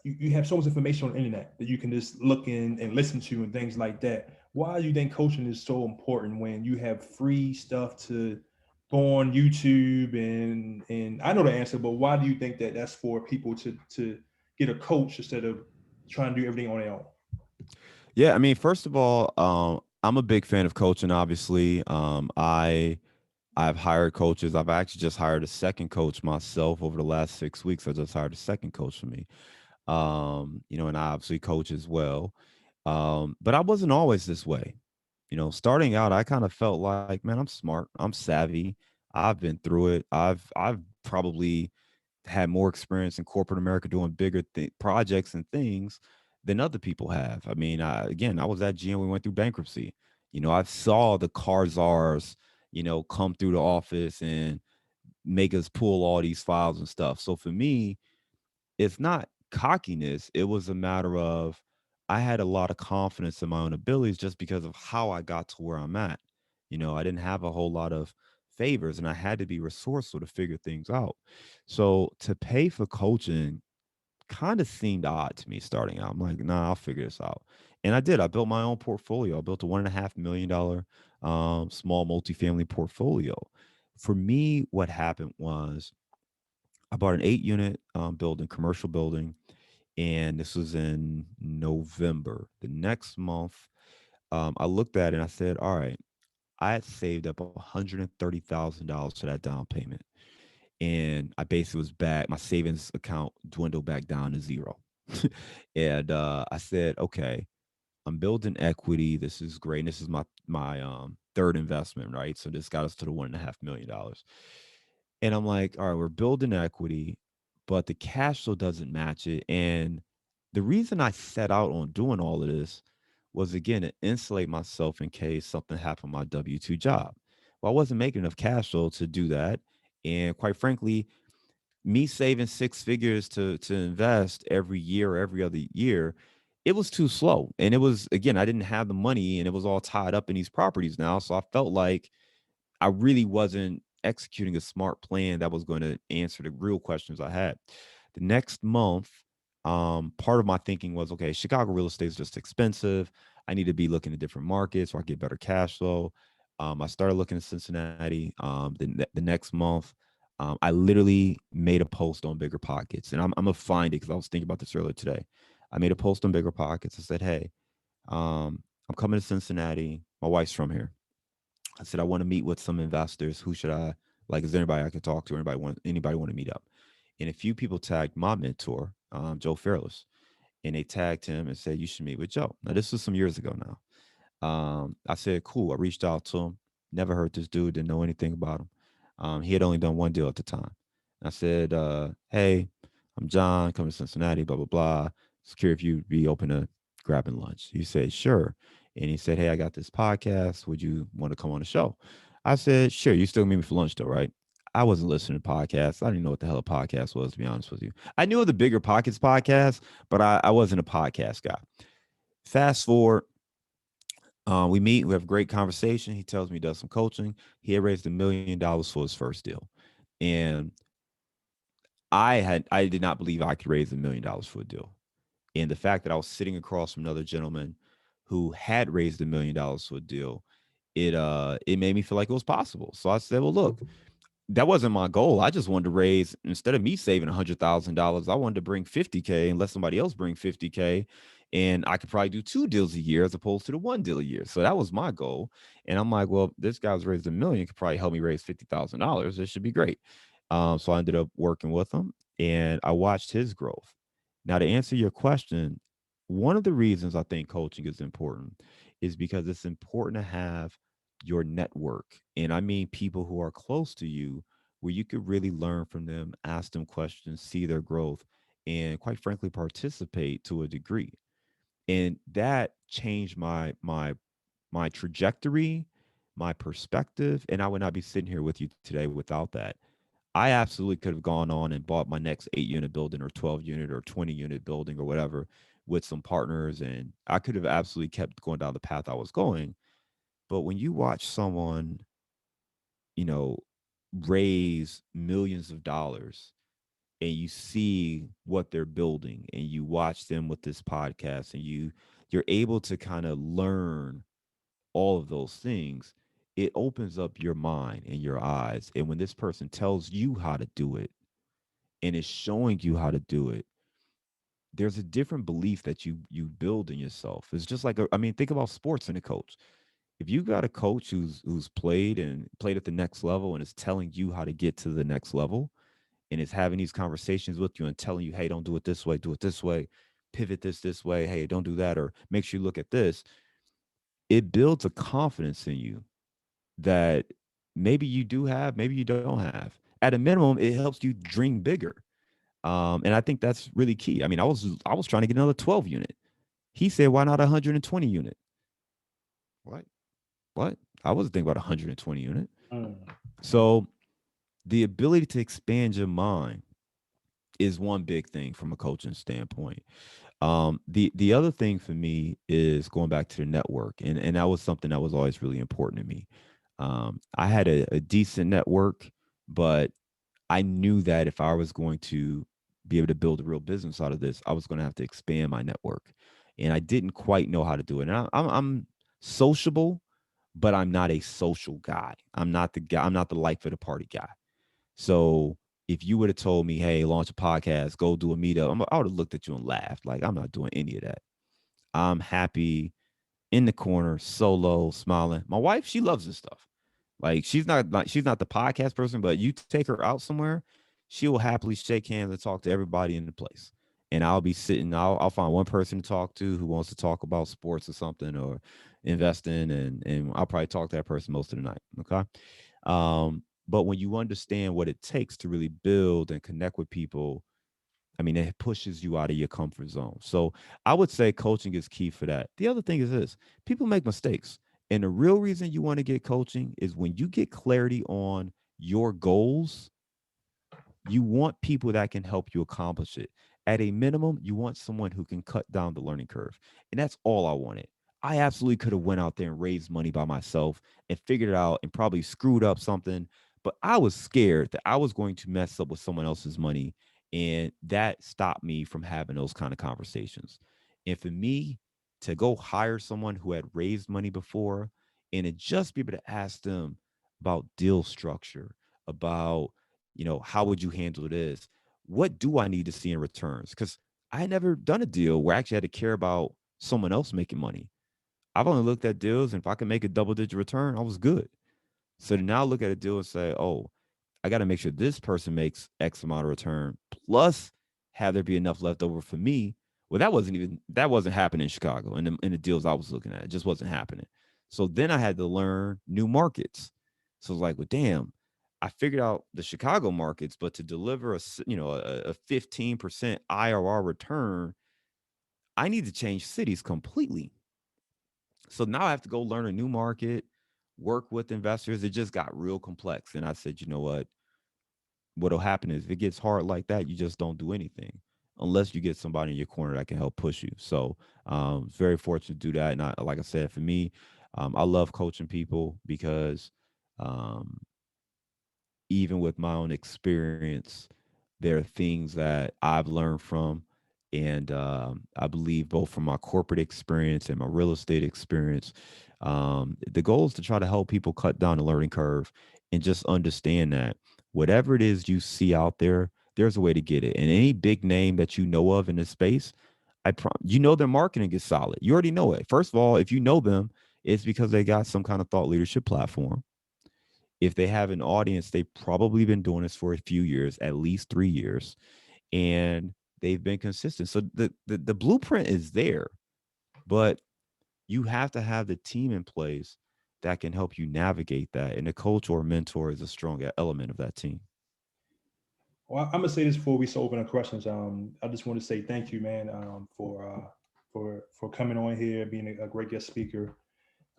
you have so much information on the internet that you can just look in and listen to and things like that. Why do you think coaching is so important when you have free stuff to go on YouTube? And I know the answer, but why do you think that that's for people to get a coach instead of trying to do everything on their own? Yeah, I mean, first of all, I'm a big fan of coaching. Obviously, I've hired coaches. I've actually just hired a second coach myself over the last 6 weeks. I just hired a second coach for me. And I obviously coach as well. But I wasn't always this way. Starting out, I kind of felt like, man, I'm smart, I'm savvy, I've been through it. I've probably had more experience in corporate America doing bigger projects and things than other people have. I mean, I was at GM. We went through bankruptcy. I saw the car czars, come through the office and make us pull all these files and stuff. So for me, it's not cockiness. It was a matter of I had a lot of confidence in my own abilities just because of how I got to where I'm at. I didn't have a whole lot of favors and I had to be resourceful to figure things out. So to pay for coaching kind of seemed odd to me starting out. I'm like, nah, I'll figure this out. And I did. I built my own portfolio. I built a $1.5 million small multifamily portfolio. For me, what happened was I bought an 8 unit building, commercial building, and this was in November. The next month, I looked at it and I said, all right, I had saved up $130,000 for that down payment. And I basically was back, my savings account dwindled back down to zero. And I said, okay, I'm building equity. This is great. And this is my third investment, right? So this got us to the $1.5 million. And I'm like, all right, we're building equity, but the cash flow doesn't match it. And the reason I set out on doing all of this was again to insulate myself in case something happened on my W-2 job. Well, I wasn't making enough cash flow to do that. And quite frankly, me saving six figures to invest every year or every other year, it was too slow. And it was, again, I didn't have the money and it was all tied up in these properties now. So I felt like I really wasn't executing a smart plan that was going to answer the real questions I had. The next month, part of my thinking was, okay, Chicago real estate is just expensive. I need to be looking at different markets where I get better cash flow. I started looking at Cincinnati. The next month, I literally made a post on Bigger Pockets, and I'm gonna find it because I was thinking about this earlier today. I made a post on Bigger Pockets. I said, hey, I'm coming to Cincinnati. My wife's from here. I said I want to meet with some investors. Who should I like? Is there anybody I could talk to? Anybody want to meet up? And a few people tagged my mentor, Joe Fairless, and they tagged him and said you should meet with Joe. Now this was some years ago now. I said cool. I reached out to him. Never heard this dude. Didn't know anything about him. He had only done one deal at the time. I said, hey, I'm John, coming to Cincinnati. Blah blah blah. Just curious if you'd be open to grabbing lunch. He said sure. And he said, hey, I got this podcast. Would you want to come on the show? I said, sure. You still meet me for lunch though, right? I wasn't listening to podcasts. I didn't know what the hell a podcast was, to be honest with you. I knew of the Bigger Pockets podcast, but I wasn't a podcast guy. Fast forward, we meet, we have a great conversation. He tells me he does some coaching. He had raised $1 million for his first deal. And I did not believe I could raise $1 million for a deal. And the fact that I was sitting across from another gentleman who had raised $1 million for a deal, it made me feel like it was possible. So I said, well, look, that wasn't my goal. I just wanted to raise, instead of me saving $100,000, I wanted to bring 50K and let somebody else bring 50K. And I could probably do 2 deals a year as opposed to the 1 deal a year. So that was my goal. And I'm like, well, this guy's raised $1 million, could probably help me raise $50,000. It should be great. So I ended up working with him and I watched his growth. Now, to answer your question, one of the reasons I think coaching is important is because it's important to have your network. And I mean people who are close to you where you could really learn from them, ask them questions, see their growth, and quite frankly, participate to a degree. And that changed my trajectory, my perspective, and I would not be sitting here with you today without that. I absolutely could have gone on and bought my next 8 unit building or 12 unit or 20 unit building or whatever with some partners. And I could have absolutely kept going down the path I was going. But when you watch someone, you know, raise millions of dollars and you see what they're building and you watch them with this podcast and you're able to kind of learn all of those things, it opens up your mind and your eyes. And when this person tells you how to do it and is showing you how to do it, there's a different belief that you build in yourself. It's just like I mean, think about sports and a coach. If you got a coach who's played at the next level and is telling you how to get to the next level and is having these conversations with you and telling you, hey, don't do it this way, pivot this way, hey, don't do that, or make sure you look at this, it builds a confidence in you that maybe you do have, maybe you don't have. At a minimum, it helps you dream bigger. And I think that's really key. I mean, I was trying to get another 12 unit. He said, why not a 120 unit? What? What? I wasn't thinking about a 120 unit. Mm. So the ability to expand your mind is one big thing from a coaching standpoint. The other thing for me is going back to the network, and that was something that was always really important to me. I had a decent network, but I knew that if I was going to be able to build a real business out of this, I was going to have to expand my network, and I didn't quite know how to do it. And I'm sociable, but I'm not a social guy. I'm not the guy. I'm not the life of the party guy. So if you would have told me, "Hey, launch a podcast, go do a meetup," I would have looked at you and laughed. Like, I'm not doing any of that. I'm happy in the corner, solo, smiling. My wife, she loves this stuff. Like, she's not the podcast person, but you take her out somewhere, she will happily shake hands and talk to everybody in the place. And I'll be sitting. I'll find one person to talk to who wants to talk about sports or something or investing, and I'll probably talk to that person most of the night. Okay. But when you understand what it takes to really build and connect with people, I mean, it pushes you out of your comfort zone. So I would say coaching is key for that. The other thing is this: people make mistakes. And the real reason you want to get coaching is when you get clarity on your goals, you want people that can help you accomplish it. At a minimum, you want someone who can cut down the learning curve. And that's all I wanted. I absolutely could have went out there and raised money by myself and figured it out and probably screwed up something, but I was scared that I was going to mess up with someone else's money, and that stopped me from having those kind of conversations. And for me to go hire someone who had raised money before and to just be able to ask them about deal structure, about, how would you handle this? What do I need to see in returns? Because I had never done a deal where I actually had to care about someone else making money. I've only looked at deals, and if I can make a double digit return, I was good. So to now look at a deal and say, oh, I got to make sure this person makes X amount of return, plus have there be enough left over for me. Well, that wasn't happening in Chicago in the deals I was looking at. It just wasn't happening. So then I had to learn new markets. So it's like, well, damn, I figured out the Chicago markets, but to deliver a 15% IRR return, I need to change cities completely. So now I have to go learn a new market, work with investors. It just got real complex. And I said, you know what? What'll happen is if it gets hard like that, you just don't do anything unless you get somebody in your corner that can help push you. So very fortunate to do that. And like I said, for me, I love coaching people because um, even with my own experience, there are things that I've learned from. And I believe both from my corporate experience and my real estate experience, the goal is to try to help people cut down the learning curve and just understand that whatever it is you see out there, there's a way to get it. And any big name that you know of in this space, their marketing is solid. You already know it. First of all, if you know them, it's because they got some kind of thought leadership platform. If they have an audience, they've probably been doing this for a few years, at least 3 years, and they've been consistent. So the blueprint is there, but you have to have the team in place that can help you navigate that. And a coach or mentor is a strong element of that team. Well, I'm gonna say this before we start opening up questions. I just want to say thank you, man, for coming on here, being a great guest speaker.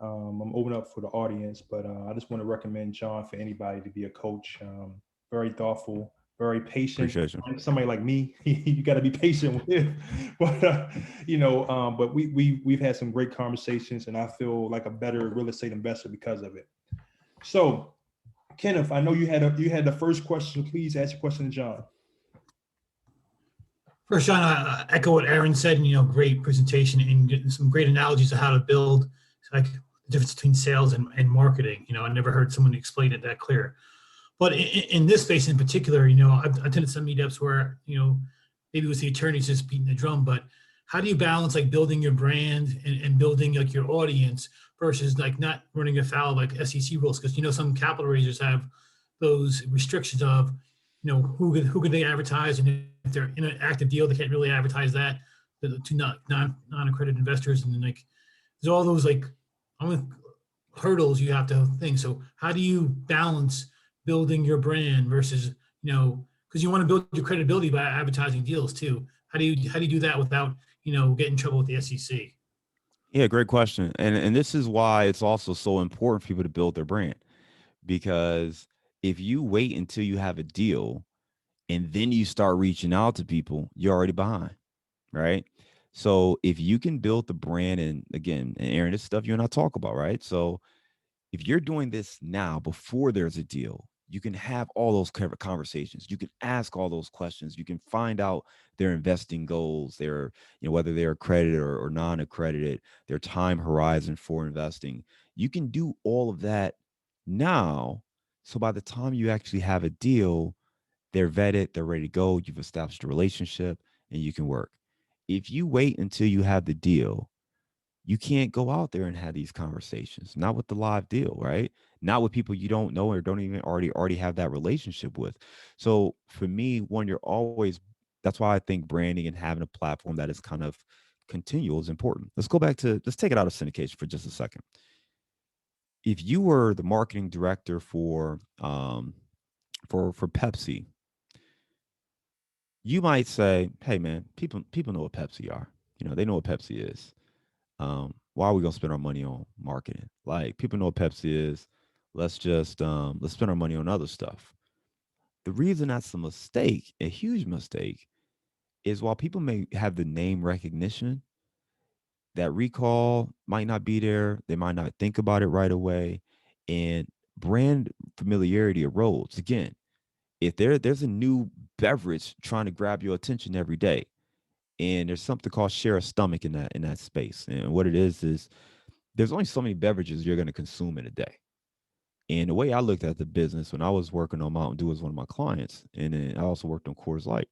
I'm open up for the audience, but I just want to recommend John for anybody to be a coach. Very thoughtful, very patient. Appreciate you. Somebody like me, you got to be patient with. But but we've had some great conversations, and I feel like a better real estate investor because of it. So, Kenneth, I know you had the first question. Please ask your question to John. First, John, I echo what Aaron said, and great presentation and getting some great analogies of how to build, like the difference between sales and marketing. I never heard someone explain it that clear. But in this space in particular, I've attended some meetups where, maybe it was the attorneys just beating the drum, but how do you balance like building your brand and building like your audience versus like not running afoul of like SEC rules? Because, some capital raisers have those restrictions of, who could they advertise, and if they're in an active deal, they can't really advertise that to non-accredited investors, and then like there's all those like hurdles you have to think. So how do you balance building your brand versus because you want to build your credibility by advertising deals too? How do you do that without get in trouble with the SEC? Yeah, great question. And this is why it's also so important for people to build their brand, because if you wait until you have a deal and then you start reaching out to people, you're already behind, right? So if you can build the brand, and again, and Aaron, this stuff you and I talk about, right? So if you're doing this now before there's a deal, you can have all those conversations. You can ask all those questions. You can find out their investing goals, their, whether they're accredited or non-accredited, their time horizon for investing. You can do all of that now. So by the time you actually have a deal, they're vetted, they're ready to go. You've established a relationship and you can work. If you wait until you have the deal, you can't go out there and have these conversations, not with the live deal, right? Not with people you don't know or don't even already have that relationship with. So for me, that's why I think branding and having a platform that is kind of continual is important. Let's take it out of syndication for just a second. If you were the marketing director for Pepsi, you might say, hey man, people know what Pepsi are. They know what Pepsi is. Why are we gonna spend our money on marketing? Like, people know what Pepsi is. Let's spend our money on other stuff. The reason that's a mistake, a huge mistake, is while people may have the name recognition, that recall might not be there. They might not think about it right away, and brand familiarity erodes. Again, if there's a new beverage trying to grab your attention every day, and there's something called share a stomach in that space, and what it is there's only so many beverages you're going to consume in a day. And the way I looked at the business when I was working on Mountain Dew as one of my clients, and then I also worked on Coors Light.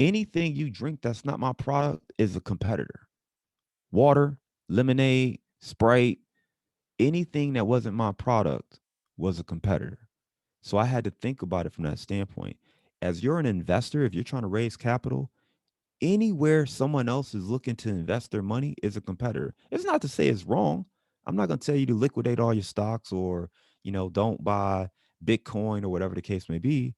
Anything you drink that's not my product is a competitor. Water, lemonade, Sprite, anything that wasn't my product was a competitor. So I had to think about it from that standpoint. As you're an investor, if you're trying to raise capital, anywhere someone else is looking to invest their money is a competitor. It's not to say it's wrong. I'm not going to tell you to liquidate all your stocks or, don't buy Bitcoin or whatever the case may be.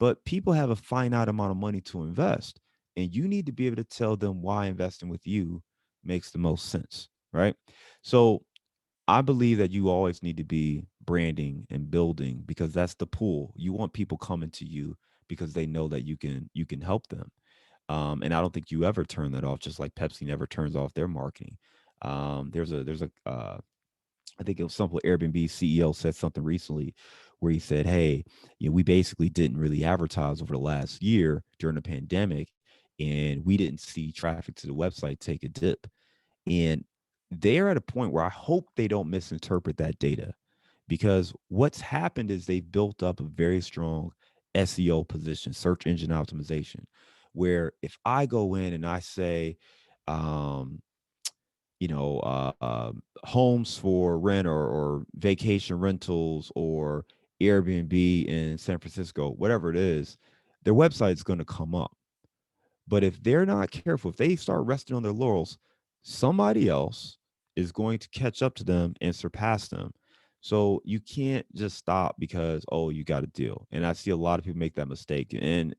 But people have a finite amount of money to invest, and you need to be able to tell them why investing with you makes the most sense, right? So I believe that you always need to be branding and building, because that's the pool. You want people coming to you because they know that you can help them. And I don't think you ever turn that off, just like Pepsi never turns off there's a I think it was some Airbnb CEO said something recently where he said, hey, we basically didn't really advertise over the last year during the pandemic, and we didn't see traffic to the website take a dip. And they're at a point where I hope they don't misinterpret that data, because what's happened is they've built up a very strong SEO position, search engine optimization, where if I go in and I say, um, homes for rent or vacation rentals or Airbnb in San Francisco, whatever it is, their website's going to come up. But if they're not careful, if they start resting on their laurels, somebody else is going to catch up to them and surpass them. So you can't just stop because, oh, you got a deal. And I see a lot of people make that mistake. And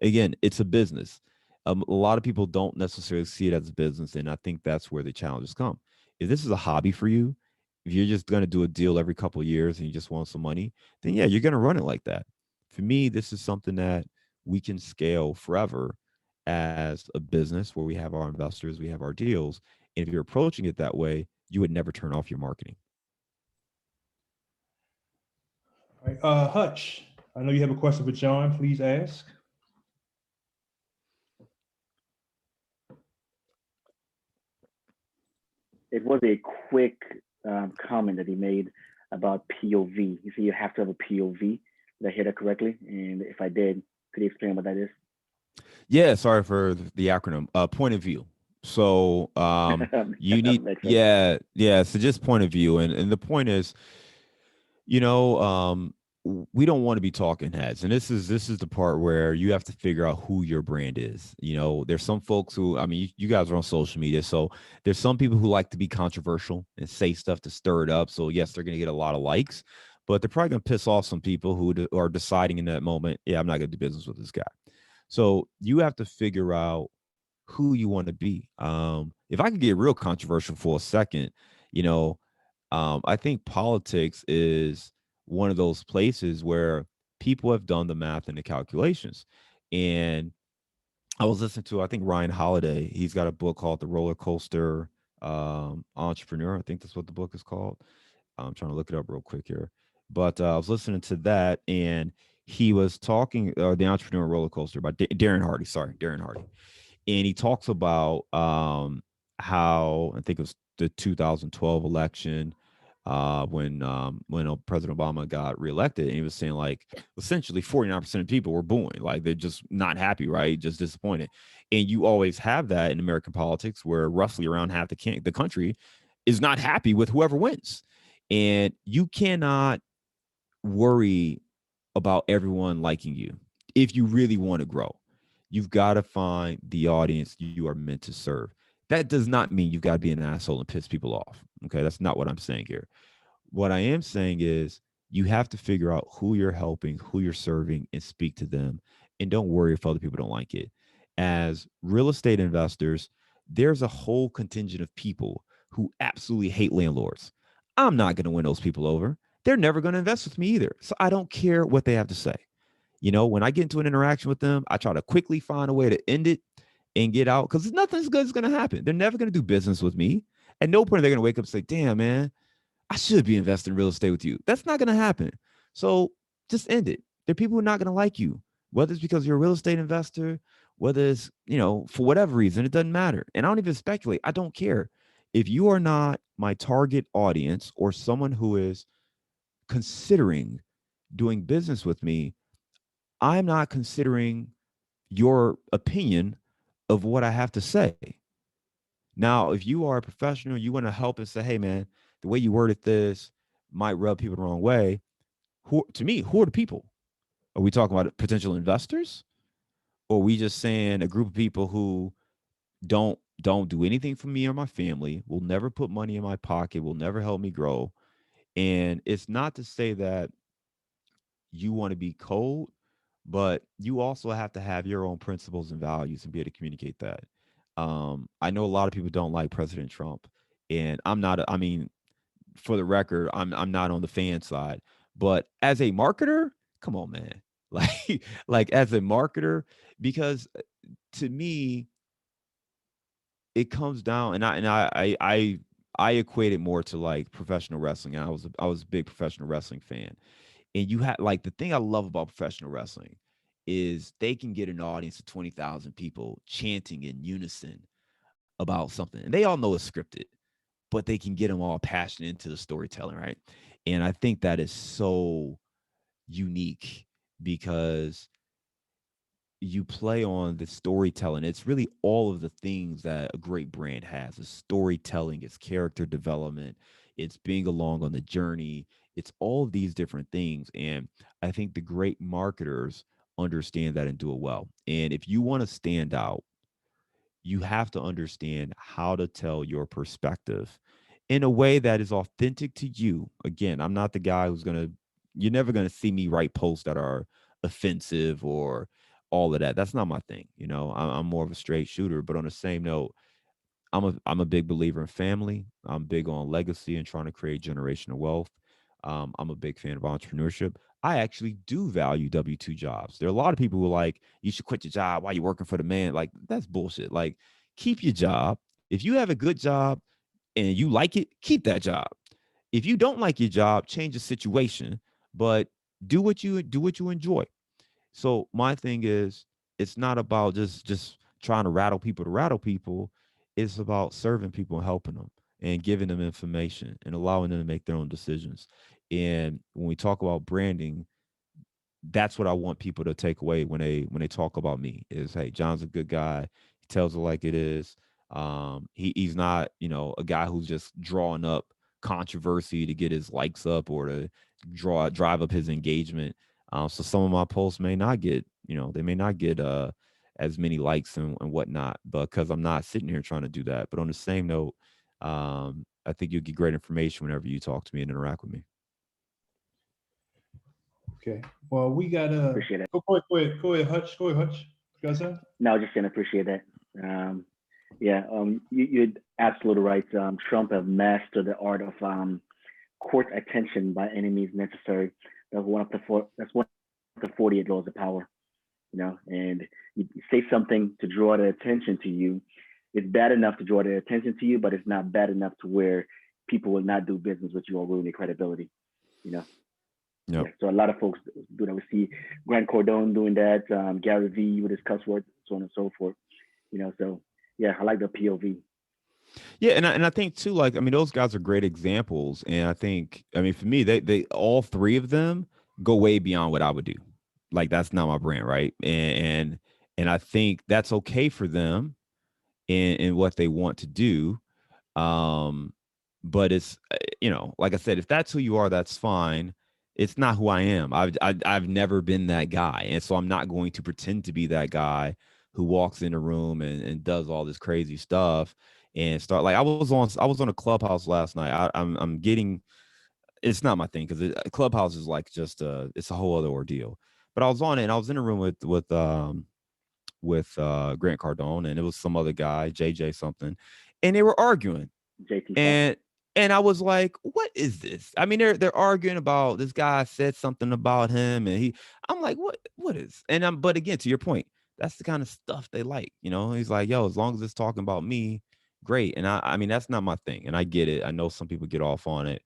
again, it's a business. A lot of people don't necessarily see it as a business. And I think that's where the challenges come. If this is a hobby for you, if you're just going to do a deal every couple of years and you just want some money, then yeah, you're going to run it like that. for me, this is something that we can scale forever as a business where we have our investors, we have our deals. And if you're approaching it that way, you would never turn off your marketing. All right. Hutch, I know you have a question for John. Please ask. It was a quick comment that he made about POV. You see, you have to have a POV. Did I hear that correctly? And if I did, could you explain what that is? Yeah, sorry for the acronym. Point of view. So you need, yeah. So just point of view, and the point is, you know, we don't want to be talking heads, and this is the part where you have to figure out who your brand is. You know, there's some folks who, I mean, you guys are on social media, so there's some people who like to be controversial and say stuff to stir it up. So yes, they're going to get a lot of likes, but they're probably going to piss off some people who are deciding in that moment, yeah, I'm not going to do business with this guy. So you have to figure out who you want to be. If I could get real controversial for a second, you know, I think politics is one of those places where people have done the math and the calculations. And I was listening to, I think Ryan Holiday, he's got a book called The Roller Coaster Entrepreneur. I think that's what the book is called. I'm trying to look it up real quick here. But I was listening to that, and he was talking, The Entrepreneur Roller Coaster by Darren Hardy. Sorry, Darren Hardy. And he talks about how, I think it was the 2012 election, when President Obama got reelected, and he was saying like essentially 49% of people were booing, like they're just not happy, right? Just disappointed. And you always have that in American politics, where roughly around half the country is not happy with whoever wins, and you cannot worry about everyone liking you if you really want to grow. You've got to find the audience you are meant to serve. That does not mean you've got to be an asshole and piss people off. Okay, that's not what I'm saying here. What I am saying is you have to figure out who you're helping, who you're serving, and speak to them. And don't worry if other people don't like it. As real estate investors, there's a whole contingent of people who absolutely hate landlords. I'm not going to win those people over. They're never going to invest with me either. So I don't care what they have to say. You know, when I get into an interaction with them, I try to quickly find a way to end it and get out, because nothing good is going to happen. They're never going to do business with me. At no point are they going to wake up and say, damn, man, I should be investing in real estate with you. That's not going to happen. So just end it. There are people who are not going to like you, whether it's because you're a real estate investor, whether it's, you know, for whatever reason, it doesn't matter. And I don't even speculate. I don't care. If you are not my target audience or someone who is considering doing business with me, I'm not considering your opinion of what I have to say. Now, if you are a professional, you want to help and say, hey, man, the way you worded this might rub people the wrong way. To me, who are the people? Are we talking about potential investors? Or are we just saying a group of people who don't do anything for me or my family, will never put money in my pocket, will never help me grow? And it's not to say that you want to be cold, but you also have to have your own principles and values and be able to communicate that. I know a lot of people don't like President Trump, and I'm not. I mean, for the record, I'm not on the fan side, but as a marketer, come on, man, like as a marketer, because to me, it comes down, and I equate it more to like professional wrestling. And I was a big professional wrestling fan, and you had like the thing I love about professional wrestling is they can get an audience of 20,000 people chanting in unison about something, and they all know it's scripted, but they can get them all passionate into the storytelling, right? And I think that is so unique because you play on the storytelling. It's really all of the things that a great brand has: it's storytelling, it's character development, it's being along on the journey, it's all of these different things. And I think the great marketers understand that and do it well. And if you want to stand out, you have to understand how to tell your perspective in a way that is authentic to you. Again, I'm not the guy you're never going to see me write posts that are offensive or all of that. That's not my thing. You know, I'm more of a straight shooter. But on the same note, I'm a big believer in family. I'm big on legacy and trying to create generational wealth. I'm a big fan of entrepreneurship. I actually do value W-2 jobs. There are a lot of people who are like, you should quit your job while you're working for the man. Like, that's bullshit. Like, keep your job. If you have a good job and you like it, keep that job. If you don't like your job, change the situation, but do what you enjoy. So my thing is, it's not about just trying to rattle people to rattle people. It's about serving people and helping them and giving them information and allowing them to make their own decisions. And when we talk about branding, that's what I want people to take away when they talk about me is, hey, John's a good guy. He tells it like it is. He's not, a guy who's just drawing up controversy to get his likes up or to drive up his engagement. So some of my posts may not get, they may not get as many likes and whatnot, because I'm not sitting here trying to do that. But on the same note, I think you'll get great information whenever you talk to me and interact with me. Okay. Well, we got Appreciate it. Go ahead, Hutch. Go ahead, Hutch. You got something? No, just gonna appreciate that. You're absolutely right. Trump have mastered the art of court attention by any means necessary. That's one of the 48 laws of power. And you say something to draw their attention to you. It's bad enough to draw their attention to you, but it's not bad enough to where people will not do business with you or ruin your credibility. Yep. Yeah, so a lot of folks do that. We see Grant Cardone doing that, Gary Vee with his cuss words, so on and so forth. So yeah, I like the POV. Yeah, and I think too, like, I mean, those guys are great examples, and I think, I mean, for me, they all three of them go way beyond what I would do. Like, that's not my brand, right? And I think that's okay for them in what they want to do. But it's, like I said, if that's who you are, that's fine. It's not who I am. I've never been that guy, and so I'm not going to pretend to be that guy who walks in a room and does all this crazy stuff and start, like, I was on a Clubhouse last night. I'm getting, it's not my thing, because Clubhouse is like just it's a whole other ordeal. But I was on it, and I was in a room with Grant Cardone, and it was some other guy, JJ something, and they were arguing. JT And I was like, what is this? I mean, they're arguing about, this guy said something about him, and I'm like, what is? And but again, to your point, that's the kind of stuff they like. He's like, yo, as long as it's talking about me, great. And I mean, that's not my thing, and I get it. I know some people get off on it,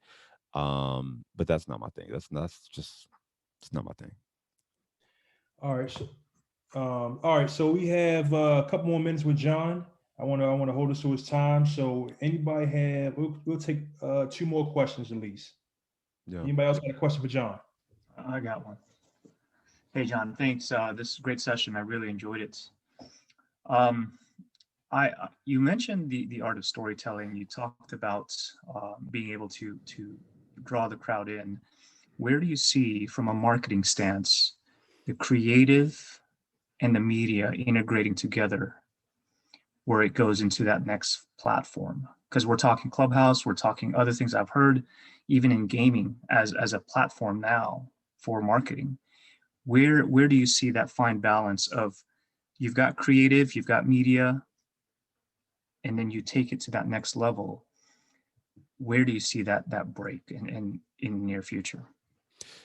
but that's not my thing. It's not my thing. All right. So we have a couple more minutes with John. I want to hold us to his time. So anybody have? We'll take 2 more questions at least. Yeah. Anybody else got a question for John? I got one. Hey, John, thanks. This is a great session. I really enjoyed it. You mentioned the art of storytelling. You talked about being able to draw the crowd in. Where do you see, from a marketing stance, the creative and the media integrating together, where it goes into that next platform? Because we're talking Clubhouse, we're talking other things I've heard, even in gaming as a platform now for marketing. Where do you see that fine balance of, you've got creative, you've got media, and then you take it to that next level? Where do you see that break in the near future?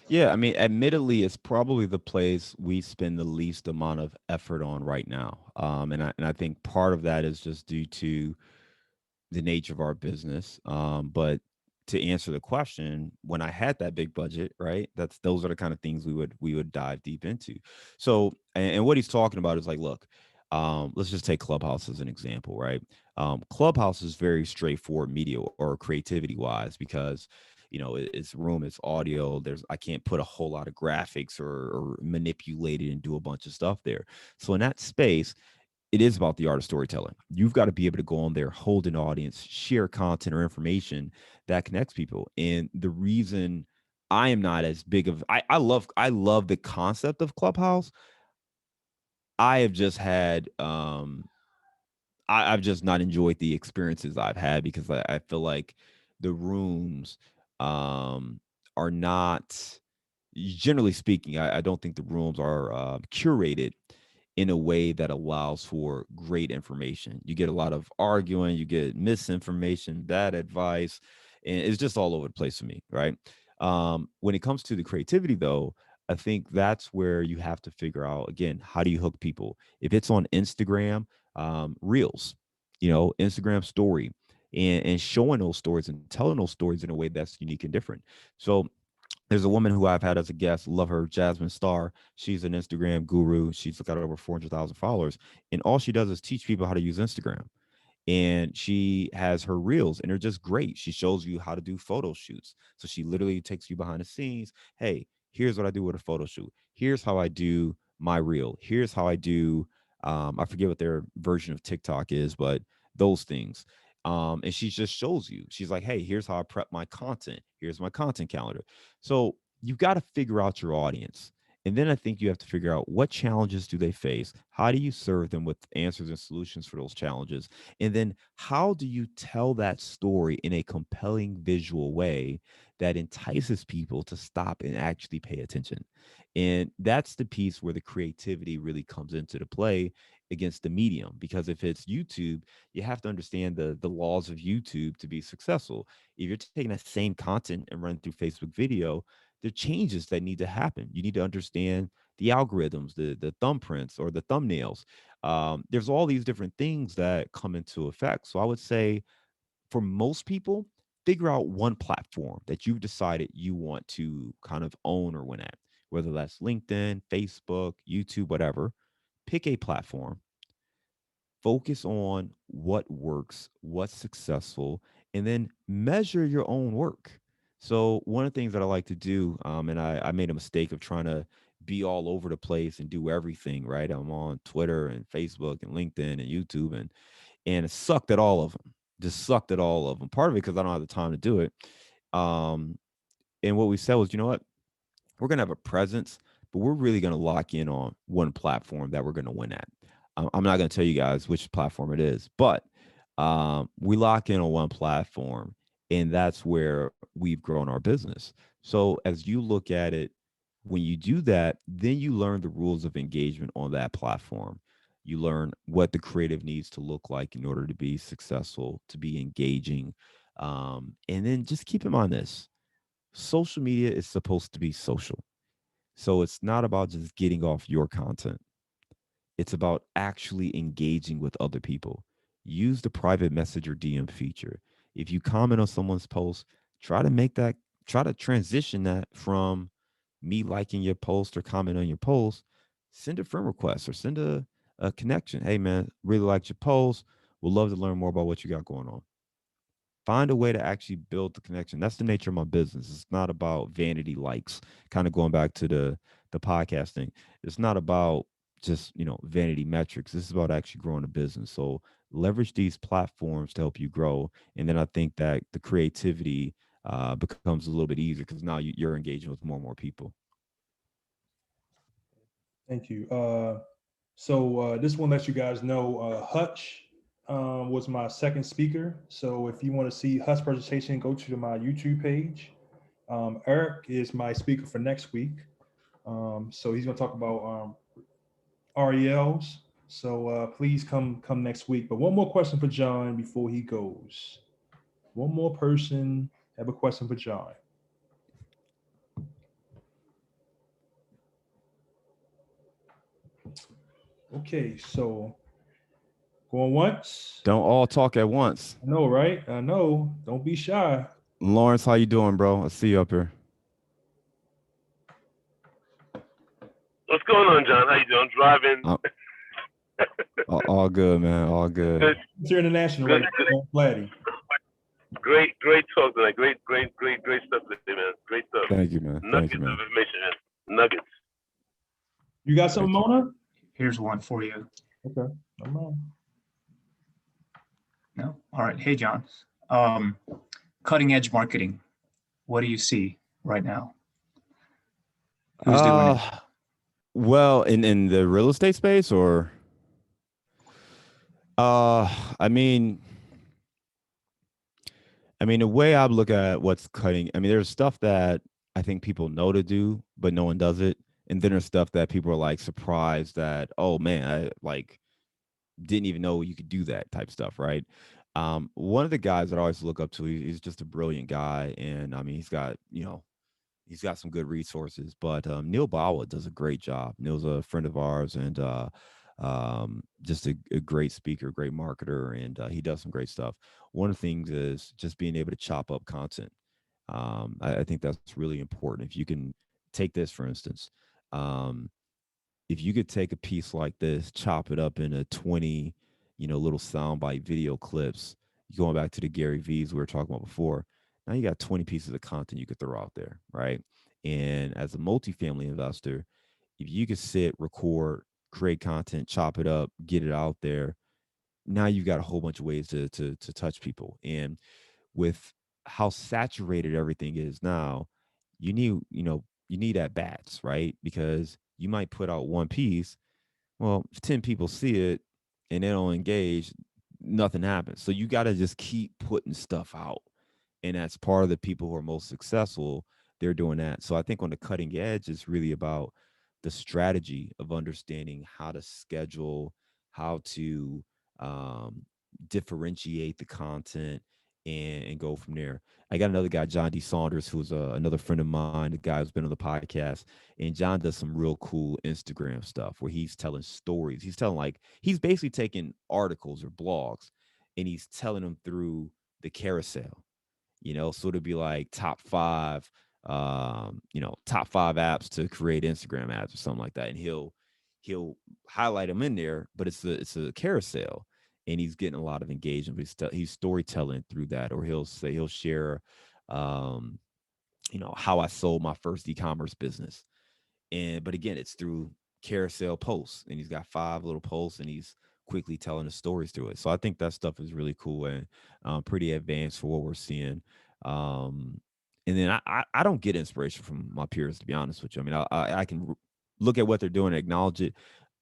Yeah, I mean, admittedly, it's probably the place we spend the least amount of effort on right now. And I think part of that is just due to the nature of our business. But to answer the question, when I had that big budget, right, those are the kind of things we would dive deep into. So, and what he's talking about is like, look, let's just take Clubhouse as an example, right? Clubhouse is very straightforward media or creativity wise, because it's room, it's audio. I can't put a whole lot of graphics or manipulate it and do a bunch of stuff there. So in that space, it is about the art of storytelling. You've got to be able to go on there, hold an audience, share content or information that connects people. And the reason I am not as big of, I love the concept of Clubhouse. I have just had, I've just not enjoyed the experiences I've had, because I feel like the rooms are not, generally speaking, I don't think the rooms are curated in a way that allows for great information. You get a lot of arguing, you get misinformation, bad advice, and it's just all over the place for me, right? When it comes to the creativity, though, I think that's where you have to figure out, again, how do you hook people? If it's on Instagram, Reels, Instagram story, and showing those stories and telling those stories in a way that's unique and different. So there's a woman who I've had as a guest, love her, Jasmine Star. She's an Instagram guru. She's got over 400,000 followers. And all she does is teach people how to use Instagram, and she has her reels and they're just great. She shows you how to do photo shoots. So she literally takes you behind the scenes. Hey, here's what I do with a photo shoot. Here's how I do my reel. Here's how I do I forget what their version of TikTok is, but those things. And she just shows you. She's like, hey, here's how I prep my content. Here's my content calendar. So you've got to figure out your audience. And then I think you have to figure out what challenges do they face? How do you serve them with answers and solutions for those challenges? And then how do you tell that story in a compelling visual way that entices people to stop and actually pay attention? And that's the piece where the creativity really comes into the play against the medium. Because if it's YouTube, you have to understand the laws of YouTube to be successful. If you're taking that same content and running through Facebook video, there are changes that need to happen. You need to understand the algorithms, the thumbprints or the thumbnails. There's all these different things that come into effect. So I would say for most people, figure out one platform that you've decided you want to kind of own or win at, whether that's LinkedIn, Facebook, YouTube, whatever. Pick a platform, focus on what works, what's successful, and then measure your own work. So one of the things that I like to do, and I made a mistake of trying to be all over the place and do everything, right? I'm on Twitter and Facebook and LinkedIn and YouTube, and it sucked at all of them. Just sucked at all of them. Part of it because I don't have the time to do it. Um, and what we said was, you know what? We're going to have a presence, but we're really going to lock in on one platform that we're going to win at. I'm not going to tell you guys which platform it is, but we lock in on one platform, and that's where we've grown our business. So as you look at it, when you do that, then you learn the rules of engagement on that platform. You learn what the creative needs to look like in order to be successful, to be engaging. And then just keep in mind this: social media is supposed to be social. So it's not about just getting off your content. It's about actually engaging with other people. Use the private message or DM feature. If you comment on someone's post, try to make that, try to transition that from me liking your post or comment on your post. Send a friend request or send a connection. Hey, man, really liked your post. Would love to learn more about what you got going on. Find a way to actually build the connection. That's the nature of my business. It's not about vanity likes. Kind of going back to the podcasting. It's not about just vanity metrics. This is about actually growing a business. So leverage these platforms to help you grow, and then I think that the creativity becomes a little bit easier because now you're engaging with more and more people. Thank you. This one lets you guys know Hutch was my second speaker. So if you want to see Hutch's presentation, go to my YouTube page. Eric is my speaker for next week. So he's going to talk about RELs. So please come next week. But one more question for John before he goes. One more person have a question for John. Okay, so going once. Don't all talk at once. I know, right? I know. Don't be shy. Lawrence, how you doing, bro? I see you up here. What's going on, John? How you doing? Driving. All good, man. All good. It's international, good, right? Great talk tonight. Great stuff today, man. Great stuff. Thank you, man. Nuggets of information, man. Nuggets. You got something, Mona? Here's one for you. Okay. I'm on. No? All right. Hey, John. Cutting edge marketing. What do you see right now? Who's doing it? Well, in the real estate space, or I mean the way I look at what's cutting, there's stuff that I think people know to do, but no one does it. And then there's stuff that people are like surprised that, oh man, I didn't even know you could do that type stuff, right? One of the guys that I always look up to, he's just a brilliant guy. And he's got, He's got some good resources, but Neil Bawa does a great job. Neil's a friend of ours, and just a great speaker, great marketer, and he does some great stuff. One of the things is just being able to chop up content. I think that's really important. If you can take this, for instance, um, if you could take a piece like this, chop it up into 20, little soundbite video clips, going back to the Gary V's we were talking about before, now you got 20 pieces of content you could throw out there, right? And as a multifamily investor, if you could sit, record, create content, chop it up, get it out there, now you've got a whole bunch of ways to touch people. And with how saturated everything is now, you need at bats, right? Because you might put out one piece, well, if 10 people see it and they don't engage, nothing happens. So you got to just keep putting stuff out. And that's part of the people who are most successful. They're doing that. So I think on the cutting edge is really about the strategy of understanding how to schedule, how to um, differentiate the content, and go from there. I got another guy, John D. Saunders, who's another friend of mine, the guy who's been on the podcast. And John does some real cool Instagram stuff where he's telling stories. He's telling, like, he's basically taking articles or blogs and he's telling them through the carousel, so it'd be like top five apps to create Instagram ads or something like that. And he'll highlight them in there, but it's a carousel, and he's getting a lot of engagement. He's storytelling through that, or he'll share, um, how I sold my first e-commerce business. But again, it's through carousel posts, and he's got 5 little posts, and he's quickly telling the stories through it. So I think that stuff is really cool and pretty advanced for what we're seeing. Um, and then I don't get inspiration from my peers, to be honest with you. I mean, I can look at what they're doing and acknowledge it.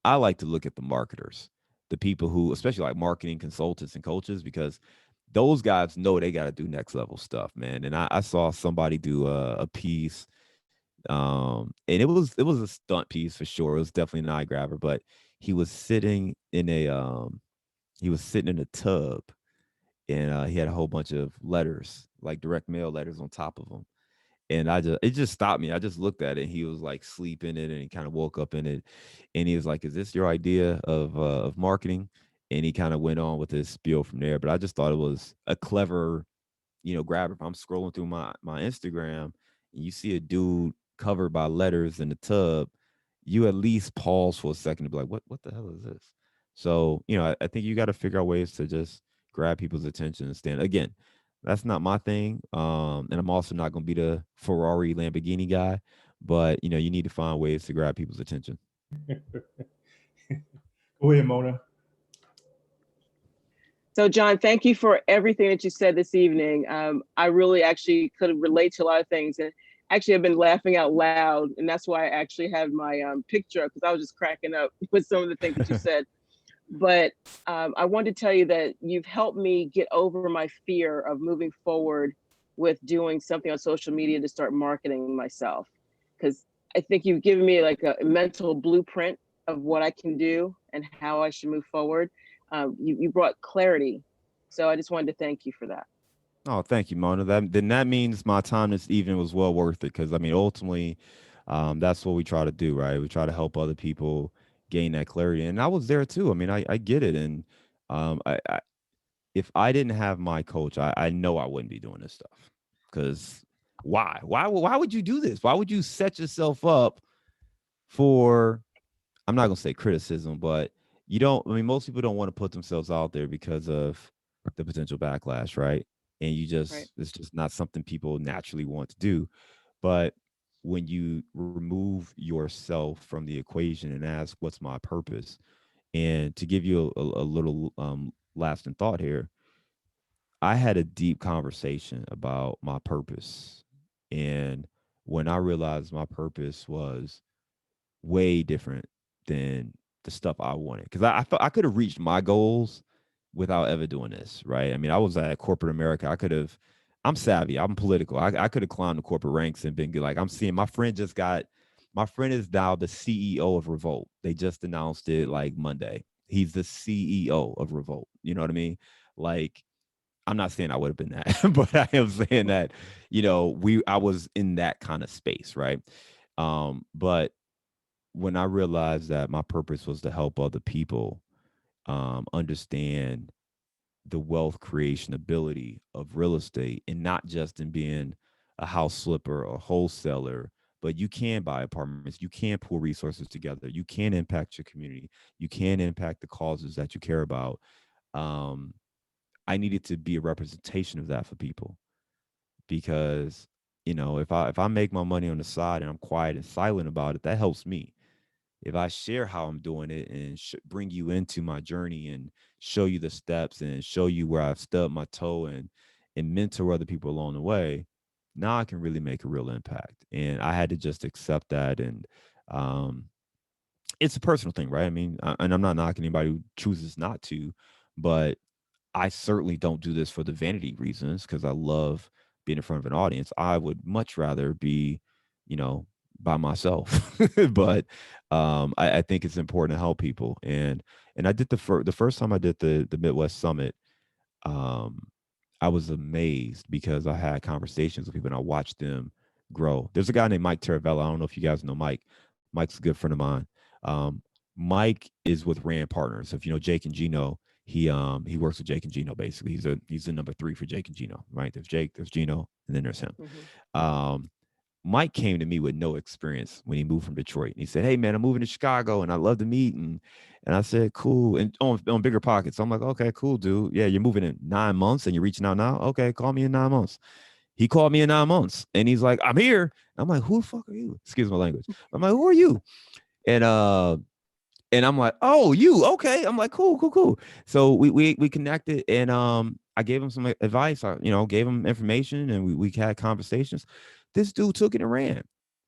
I like to look at the marketers, the people who, especially like marketing consultants and coaches, because those guys know they got to do next level stuff, man. And I saw somebody do a piece, and it was a stunt piece for sure. It was definitely an eye grabber, but he was sitting in a tub, and he had a whole bunch of letters, like direct mail letters on top of him. And it just stopped me. I just looked at it. He was like sleeping in it, and he kind of woke up in it, and he was like, "Is this your idea of marketing?" And he kind of went on with his spiel from there. But I just thought it was a clever, grab. If I'm scrolling through my Instagram and you see a dude covered by letters in the tub, you at least pause for a second to be like, what the hell is this? So, I think you got to figure out ways to just grab people's attention and stand. Again, that's not my thing. And I'm also not going to be the Ferrari Lamborghini guy, but you need to find ways to grab people's attention. Go ahead, Mona. So, John, thank you for everything that you said this evening. I really actually could relate to a lot of things. And actually, I've been laughing out loud. And that's why I actually have my picture up, because I was just cracking up with some of the things that you said. But I wanted to tell you that you've helped me get over my fear of moving forward with doing something on social media to start marketing myself. Because I think you've given me like a mental blueprint of what I can do and how I should move forward. You brought clarity. So I just wanted to thank you for that. Oh, thank you, Mona. That means my time this evening was well worth it, because I mean, ultimately, that's what we try to do, right? We try to help other people gain that clarity, and I was there too. I mean, I get it, and if I didn't have my coach, I know I wouldn't be doing this stuff. Because why would you do this? Why would you set yourself up for, I'm not gonna say criticism, but I mean, most people don't want to put themselves out there because of the potential backlash, right? And Right. it's just not something people naturally want to do. But when you remove yourself from the equation and ask, what's my purpose? And to give you a little lasting thought here, I had a deep conversation about my purpose. And when I realized my purpose was way different than the stuff I wanted, because I felt I could have reached my goals without ever doing this, right? I mean, I was at corporate America. I'm savvy, I'm political. I could have climbed the corporate ranks and been good. Like, I'm seeing my friend is now the CEO of Revolt. They just announced it like Monday. He's the CEO of Revolt. You know what I mean? Like, I'm not saying I would have been that, but I am saying that, I was in that kind of space, right? But when I realized that my purpose was to help other people understand the wealth creation ability of real estate, and not just in being a house flipper or wholesaler, but you can buy apartments, you can pull resources together, you can impact your community, you can impact the causes that you care about. I needed to be a representation of that for people, because if I make my money on the side and I'm quiet and silent about it, that helps me. If I share how I'm doing it and bring you into my journey and show you the steps and show you where I've stubbed my toe and mentor other people along the way, now I can really make a real impact. And I had to just accept that. And it's a personal thing, right? I mean, and I'm not knocking anybody who chooses not to, but I certainly don't do this for the vanity reasons, because I love being in front of an audience. I would much rather be, by myself. But I think it's important to help people. And I did the first time I did the Midwest Summit. I was amazed because I had conversations with people and I watched them grow. There's a guy named Mike Taravella. I don't know if you guys know Mike. Mike's a good friend of mine. Mike is with Rand Partners. If you know Jake and Gino, he works with Jake and Gino. Basically, he's the number 3 for Jake and Gino. Right? There's Jake, there's Gino, and then there's him. Mike came to me with no experience when he moved from Detroit. And he said, "Hey man, I'm moving to Chicago and I'd love to meet." And I said, "Cool." And on Bigger Pockets. I'm like, "Okay, cool, dude. Yeah, you're moving in 9 months and you're reaching out now. Okay, call me in 9 months." He called me in 9 months and he's like, "I'm here." I'm like, "Who the fuck are you?" Excuse my language. I'm like, "Who are you?" And I'm like, "Oh, you, okay." I'm like, cool. So we connected, and I gave him some advice. I, gave him information, and we had conversations. This dude took it and ran.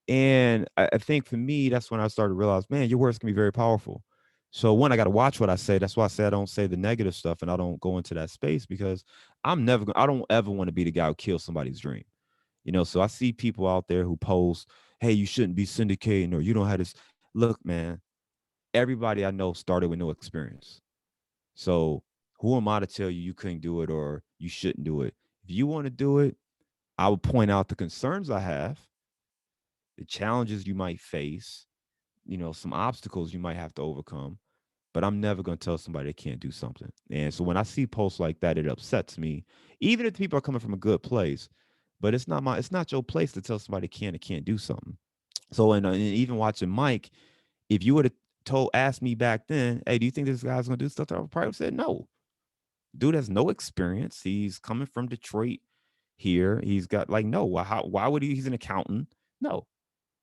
And I think for me, that's when I started to realize, man, your words can be very powerful. So one, I got to watch what I say. That's why I say I don't say the negative stuff and I don't go into that space, because I don't ever want to be the guy who kills somebody's dream. So I see people out there who post, "Hey, you shouldn't be syndicating," or "You don't have this." Look, man, everybody I know started with no experience. So who am I to tell you you couldn't do it or you shouldn't do it? If you want to do it, I will point out the concerns I have, the challenges you might face, some obstacles you might have to overcome. But I'm never going to tell somebody they can't do something. And so when I see posts like that, it upsets me, even if people are coming from a good place. But it's not your place to tell somebody can or can't do something. So, and even watching Mike, if you would have asked me back then, "Hey, do you think this guy's going to do stuff?" I would probably said no. Dude has no experience. He's coming from Detroit here. He's got no. Why would he? He's an accountant. No.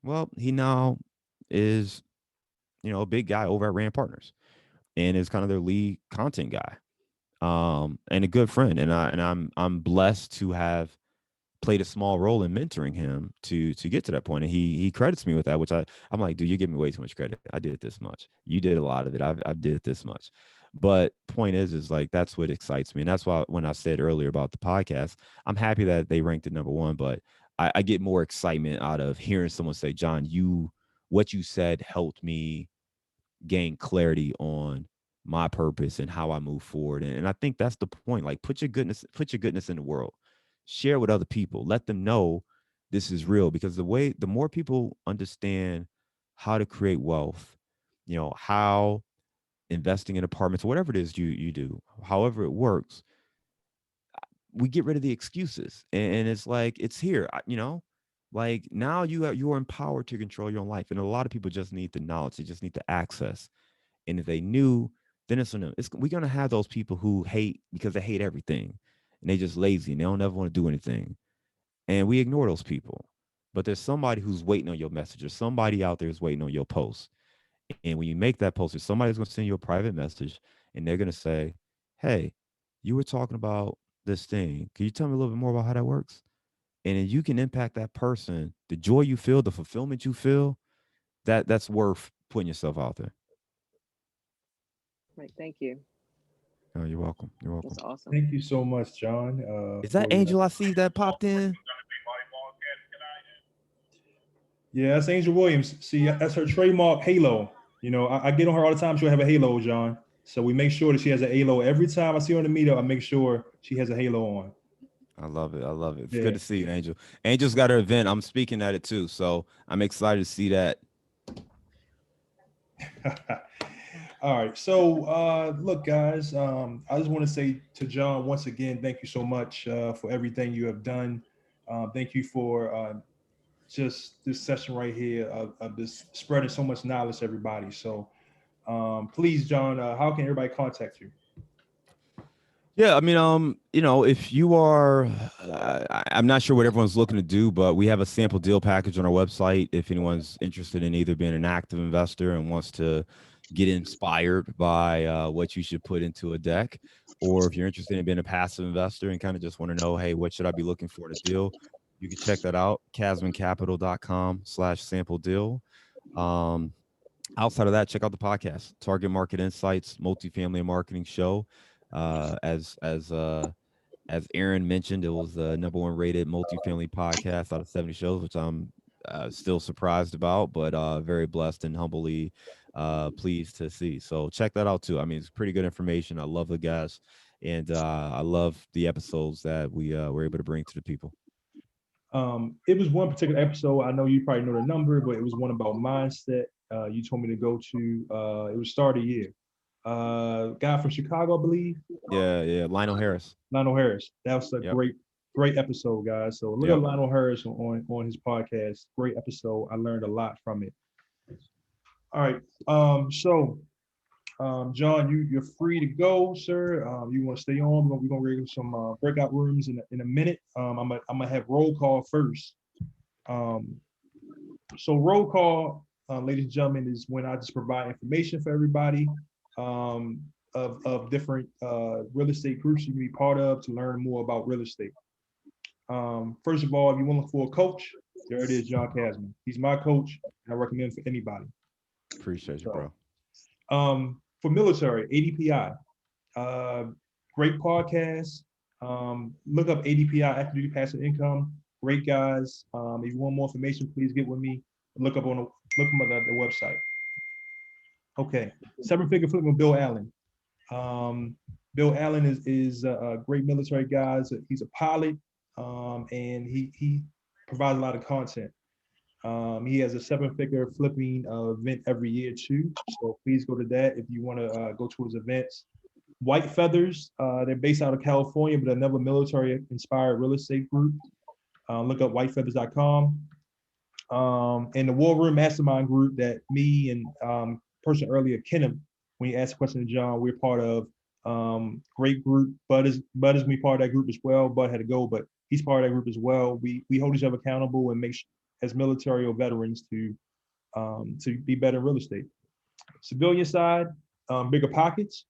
Well, he now is, a big guy over at Rand Partners, and is kind of their lead content guy, and a good friend. And I'm blessed to have played a small role in mentoring him to get to that point. And he credits me with that, which I'm like, "Dude, you give me way too much credit. I did this much. You did a lot of it. I did this much." But point is like, that's what excites me. And that's why when I said earlier about the podcast, I'm happy that they ranked it number 1, but I get more excitement out of hearing someone say, "John, what you said helped me gain clarity on my purpose and how I move forward." And I think that's the point. Like, put your goodness in the world. Share with other people. Let them know this is real, because the more people understand how to create wealth, how investing in apartments, whatever it is you do, however it works, we get rid of the excuses. And it's like, it's here, like now you're empowered to control your own life. And a lot of people just need the knowledge. They just need the access. And if they knew, then it's on them. We're going to have those people who hate because they hate everything and they just lazy and they don't ever want to do anything. And we ignore those people. But there's somebody who's waiting on your message, or somebody out there is waiting on your post. And when you make that post, somebody's going to send you a private message and they're going to say, "Hey, you were talking about this thing. Can you tell me a little bit more about how that works?" And then you can impact that person. The joy you feel, the fulfillment you feel, that's worth putting yourself out there. Right. Thank you. Oh, you're welcome. You're welcome. That's awesome. Thank you so much, John. Is that Angel I see that popped in? Yeah, that's Angel Williams. See, that's her trademark halo. I get on her all the time. She'll have a halo, John. So we make sure that she has a halo. Every time I see her on the meetup, I make sure she has a halo on. I love it. I love it. It's Yeah. good to see you, Angel. Angel's got her event. I'm speaking at it too. So I'm excited to see that. All right. So look, guys, I just want to say to John once again, thank you so much for everything you have done. Thank you for just this session right here of this spreading so much knowledge to everybody. So please, John, how can everybody contact you? Yeah, I mean, if you are, I'm not sure what everyone's looking to do, but we have a sample deal package on our website. If anyone's interested in either being an active investor and wants to get inspired by what you should put into a deck, or if you're interested in being a passive investor and kind of just want to know, hey, what should I be looking for in a deal? You can check that out, casmoncapital.com/sample deal. Outside of that, check out the podcast, Target Market Insights, Multifamily Marketing Show. As Aaron mentioned, it was the #1 rated multifamily podcast out of 70 shows, which I'm still surprised about, but very blessed and humbly pleased to see. So check that out too. I mean, it's pretty good information. I love the guests, and I love the episodes that we were able to bring to the people. It was one particular episode. I know you probably know the number, but it was one about mindset. You told me to go to. It was start of the year. Guy from Chicago, I believe. Yeah, Lionel Harris. Lionel Harris. That was a Yep. great episode, guys. So look Yep. at Lionel Harris on his podcast. Great episode. I learned a lot from it. All right. John, you're free to go, sir. You want to stay on? We're gonna read some breakout rooms in a minute. I'm gonna have roll call first. So roll call, ladies and gentlemen, is when I just provide information for everybody of different real estate groups you can be part of to learn more about real estate. First of all, if you're looking for a coach, there it is, John Casmon. He's my coach, and I recommend for anybody. Appreciate you, bro. For military, ADPI, great podcast. Look up ADPI, Active Duty Passive Income. Great guys. If you want more information, please get with me. Look them on the website. Okay, Seven Figure Flip with Bill Allen. Bill Allen is a great military guy. He's a pilot, and he provides a lot of content. He has a 7-figure flipping event every year too. So please go to that if you want to go to his events. White Feathers, they're based out of California, but another military inspired real estate group. Look up whitefeathers.com. And the War Room Mastermind group that me and person earlier, Kenneth, when you asked a question to John, we're part of. Great group. Bud is me part of that group as well. Bud had to go, but he's part of that group as well. We hold each other accountable and make sure, as military or veterans, to be better in real estate. Civilian side, Bigger Pockets.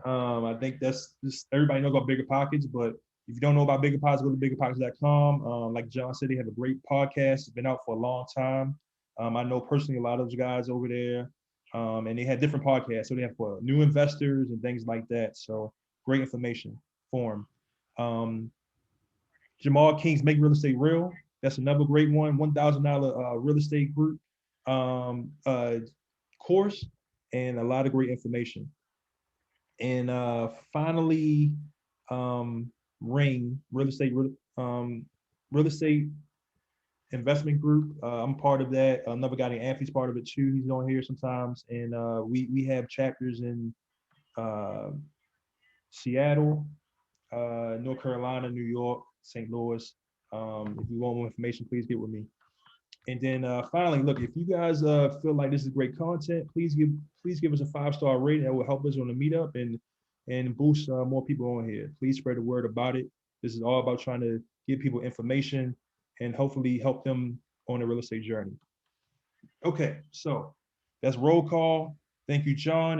I think that's just everybody knows about Bigger Pockets, but if you don't know about Bigger Pockets, go to biggerpockets.com. Like John said, they have a great podcast. It's been out for a long time. I know personally a lot of those guys over there, and they have different podcasts. So they have for new investors and things like that. So great information for them. Jamal King's Make Real Estate Real. That's another great one. $1,000 real estate group course, and a lot of great information. And finally, Ring Real Estate Investment Group. I'm part of that. Another guy named Anthony's part of it too. He's on here sometimes, and we have chapters in Seattle, North Carolina, New York, St. Louis. If you want more information, please get with me. And then finally, look, if you guys feel like this is great content, please give us a 5-star rating. That will help us on the meetup and boost more people on here. Please spread the word about it. This is all about trying to give people information and hopefully help them on their real estate journey. Okay, so that's roll call. Thank you, John.